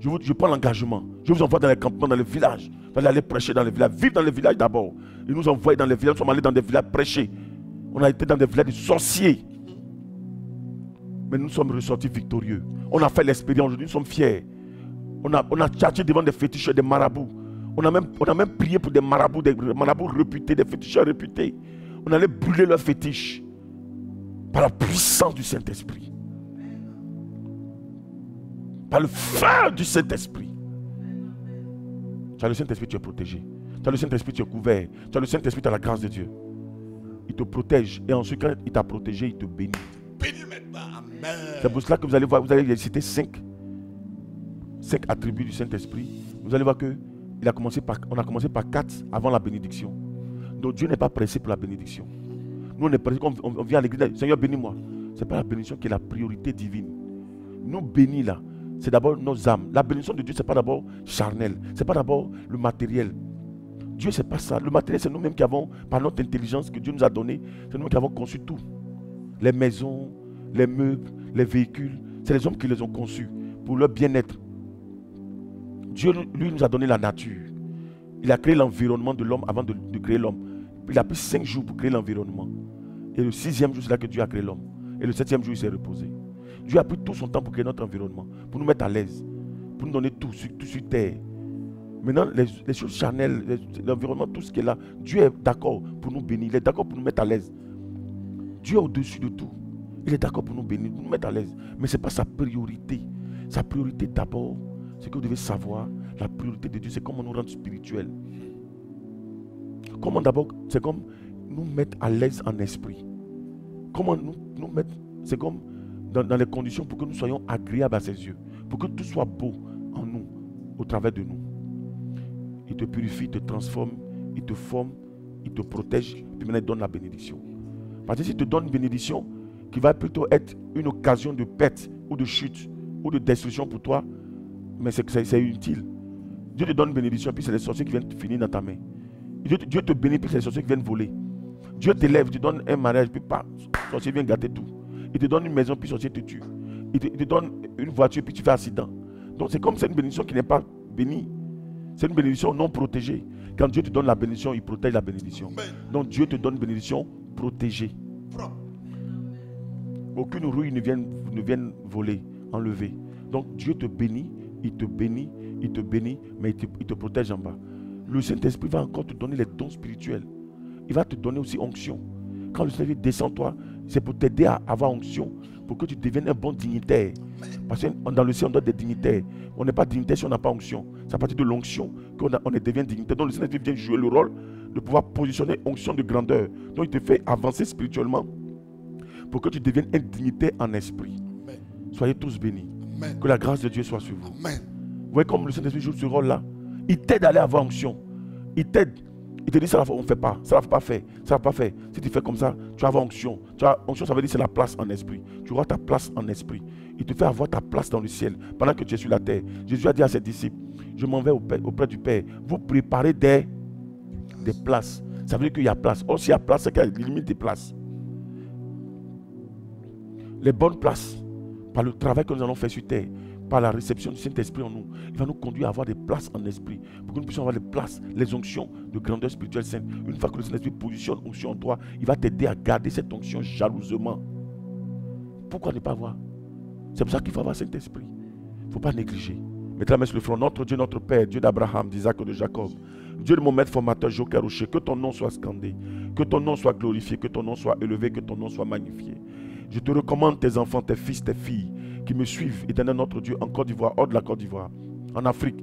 Speaker 2: Je prends l'engagement. Je vous envoie dans les campements, dans les villages. Vous allez aller prêcher dans les villages. Vivre dans les villages d'abord. Il nous envoie dans les villages. Nous sommes allés dans des villages prêcher. On a été dans des villages de sorciers. Mais nous sommes ressortis victorieux. On a fait l'expérience. Aujourd'hui, nous sommes fiers. On a tchatché devant des féticheurs, des marabouts. On a même prié pour des marabouts réputés, des féticheurs réputés. On allait brûler leurs fétiches. Par la puissance du Saint-Esprit. Par le feu du Saint-Esprit. Tu as le Saint-Esprit, tu es protégé. Tu as le Saint-Esprit, tu es couvert. Tu as le Saint-Esprit, tu as la grâce de Dieu. Il te protège. Et ensuite, quand il t'a protégé, il te bénit.
Speaker 3: Bénis maintenant. Amen.
Speaker 2: C'est pour cela que vous allez voir, vous allez citer 5 attributs du Saint-Esprit. Vous allez voir que on a commencé par 4 avant la bénédiction. Donc Dieu n'est pas pressé pour la bénédiction. Nous, on est pressé, on vient à l'église, Seigneur, bénis-moi. Ce n'est pas la bénédiction qui est la priorité divine. Nous bénis là, c'est d'abord nos âmes. La bénédiction de Dieu, ce n'est pas d'abord charnel. Ce n'est pas d'abord le matériel. Dieu, ce n'est pas ça. Le matériel, c'est nous-mêmes qui avons, par notre intelligence que Dieu nous a donnée, c'est nous qui avons conçu tout. Les maisons, les meubles, les véhicules, c'est les hommes qui les ont conçus pour leur bien-être. Dieu, lui, nous a donné la nature. Il a créé l'environnement de l'homme avant de créer l'homme. Il a pris 5 jours pour créer l'environnement. Et le 6e jour, c'est là que Dieu a créé l'homme. Et le 7e jour, il s'est reposé. Dieu a pris tout son temps pour créer notre environnement, pour nous mettre à l'aise, pour nous donner tout sur terre. Maintenant, les choses charnelles, l'environnement, tout ce qui est là, Dieu est d'accord pour nous bénir. Il est d'accord pour nous mettre à l'aise. Dieu est au-dessus de tout. Il est d'accord pour nous bénir, pour nous mettre à l'aise. Mais ce n'est pas sa priorité. Sa priorité d'abord, ce que vous devez savoir, la priorité de Dieu, c'est comment nous rendre spirituels. Comment d'abord, c'est comme nous mettre à l'aise en esprit. Comment nous mettre, c'est comme dans les conditions pour que nous soyons agréables à ses yeux. Pour que tout soit beau en nous, au travers de nous. Il te purifie, il te transforme, il te forme, il te protège, puis maintenant il donne la bénédiction. Parce que s'il te donne une bénédiction qui va plutôt être une occasion de perte ou de chute ou de destruction pour toi, mais c'est inutile. Dieu te donne une bénédiction, puis c'est les sorciers qui viennent finir dans ta main. Dieu te bénit, puis c'est les sorciers qui viennent voler. Dieu t'élève, il te donne un mariage, puis pas, le sorcier vient gâter tout. Il te donne une maison, puis le sorcier te tue. Il te donne une voiture, puis tu fais accident. Donc c'est comme c'est une bénédiction qui n'est pas bénie. C'est une bénédiction non protégée. Quand Dieu te donne la bénédiction, il protège la bénédiction. Donc Dieu te donne une bénédiction protégée. Aucune rouille ne vienne voler, enlever. Donc Dieu te bénit, il te bénit, il te bénit, mais il te protège en bas. Le Saint-Esprit va encore te donner les dons spirituels. Il va te donner aussi onction. Quand le Saint-Esprit descend toi, c'est pour t'aider à avoir onction, pour que tu deviennes un bon dignitaire. Parce que dans le ciel, on doit être des dignitaires. On n'est pas dignitaire si on n'a pas onction. C'est à partir de l'onction qu'on devient dignitaire. Donc le Saint-Esprit vient jouer le rôle de pouvoir positionner onction de grandeur. Donc il te fait avancer spirituellement pour que tu deviennes un dignitaire en esprit. Amen. Soyez tous bénis. Amen. Que la grâce de Dieu soit sur vous. Amen. Vous voyez comme le Saint-Esprit joue ce rôle-là. Il t'aide à aller avoir onction. Il t'aide. Il te dit ça, on ne fait pas. Ça ne va pas faire. Ça ne va pas faire. Si tu fais comme ça, tu vas avoir onction. Onction, ça veut dire c'est la place en esprit. Tu auras ta place en esprit. Il te fait avoir ta place dans le ciel pendant que tu es sur la terre. Jésus a dit à ses disciples, je m'en vais auprès du Père. Vous préparez des places. Ça veut dire qu'il y a place. Or, s'il y a place, c'est qu'il y a limite des places. Les bonnes places, par le travail que nous allons faire sur terre, par la réception du Saint-Esprit en nous, il va nous conduire à avoir des places en esprit, pour que nous puissions avoir les places, les onctions de grandeur spirituelle sainte. Une fois que le Saint-Esprit positionne onction en toi, il va t'aider à garder cette onction jalousement. Pourquoi ne pas avoir? C'est pour ça qu'il faut avoir cet esprit. Il ne faut pas négliger. Mettez la main sur le front. Notre Dieu, notre Père, Dieu d'Abraham, d'Isaac et de Jacob, Dieu de mon maître formateur, Joker Rocher, que ton nom soit scandé, que ton nom soit glorifié, que ton nom soit élevé, que ton nom soit magnifié. Je te recommande tes enfants, tes fils, tes filles qui me suivent, éternel notre Dieu, en Côte d'Ivoire, hors de la Côte d'Ivoire, en Afrique,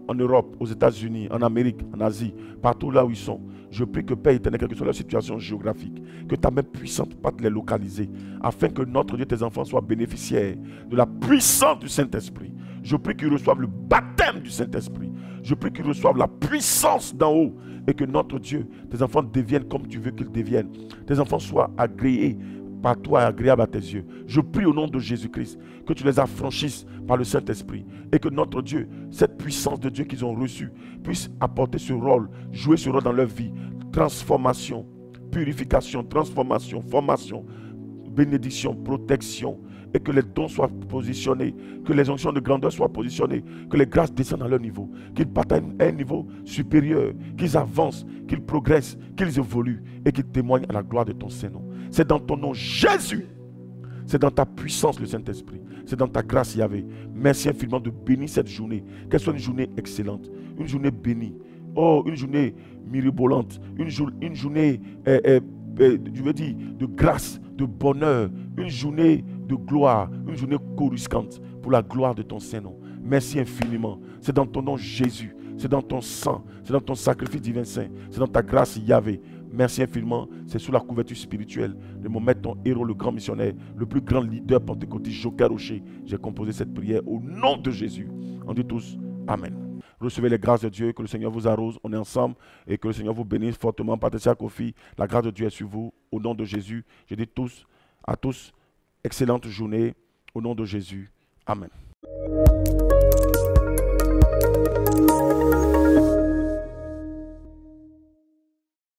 Speaker 2: en Europe, aux États-Unis, en Amérique, en Asie, partout là où ils sont. Je prie que Père éternel, quelle que soit leur situation géographique, que ta main puissante parte les localiser, afin que notre Dieu, tes enfants soient bénéficiaires de la puissance du Saint-Esprit. Je prie qu'ils reçoivent le baptême du Saint-Esprit. Je prie qu'ils reçoivent la puissance d'en haut et que notre Dieu, tes enfants deviennent comme tu veux qu'ils deviennent. Tes enfants soient agréés par toi, agréable à tes yeux. Je prie au nom de Jésus-Christ que tu les affranchisses par le Saint-Esprit et que notre Dieu, cette puissance de Dieu qu'ils ont reçue, puisse apporter ce rôle, jouer ce rôle dans leur vie. Transformation, purification, transformation, formation, bénédiction, protection, et que les dons soient positionnés, que les onctions de grandeur soient positionnées, que les grâces descendent à leur niveau, qu'ils partent à un niveau supérieur, qu'ils avancent, qu'ils progressent, qu'ils évoluent et qu'ils témoignent à la gloire de ton Saint-Nom. C'est dans ton nom, Jésus. C'est dans ta puissance, le Saint-Esprit. C'est dans ta grâce, Yahvé. Merci infiniment de bénir cette journée. Qu'elle soit une journée excellente, une journée bénie. Oh, une journée mirabolante, une journée je veux dire, de grâce, de bonheur, une journée de gloire, une journée coruscante pour la gloire de ton Saint-Nom. Merci infiniment. C'est dans ton nom Jésus, c'est dans ton sang, c'est dans ton sacrifice divin saint, c'est dans ta grâce Yahvé. Merci infiniment. C'est sous la couverture spirituelle de mon maître, ton héros, le grand missionnaire, le plus grand leader pentecôtiste, Joker Rocher. J'ai composé cette prière au nom de Jésus. On dit tous Amen. Recevez les grâces de Dieu, que le Seigneur vous arrose. On est ensemble et que le Seigneur vous bénisse fortement. Patricia Kofi, la grâce de Dieu est sur vous. Au nom de Jésus, je dis à tous, excellente journée. Au nom de Jésus, Amen.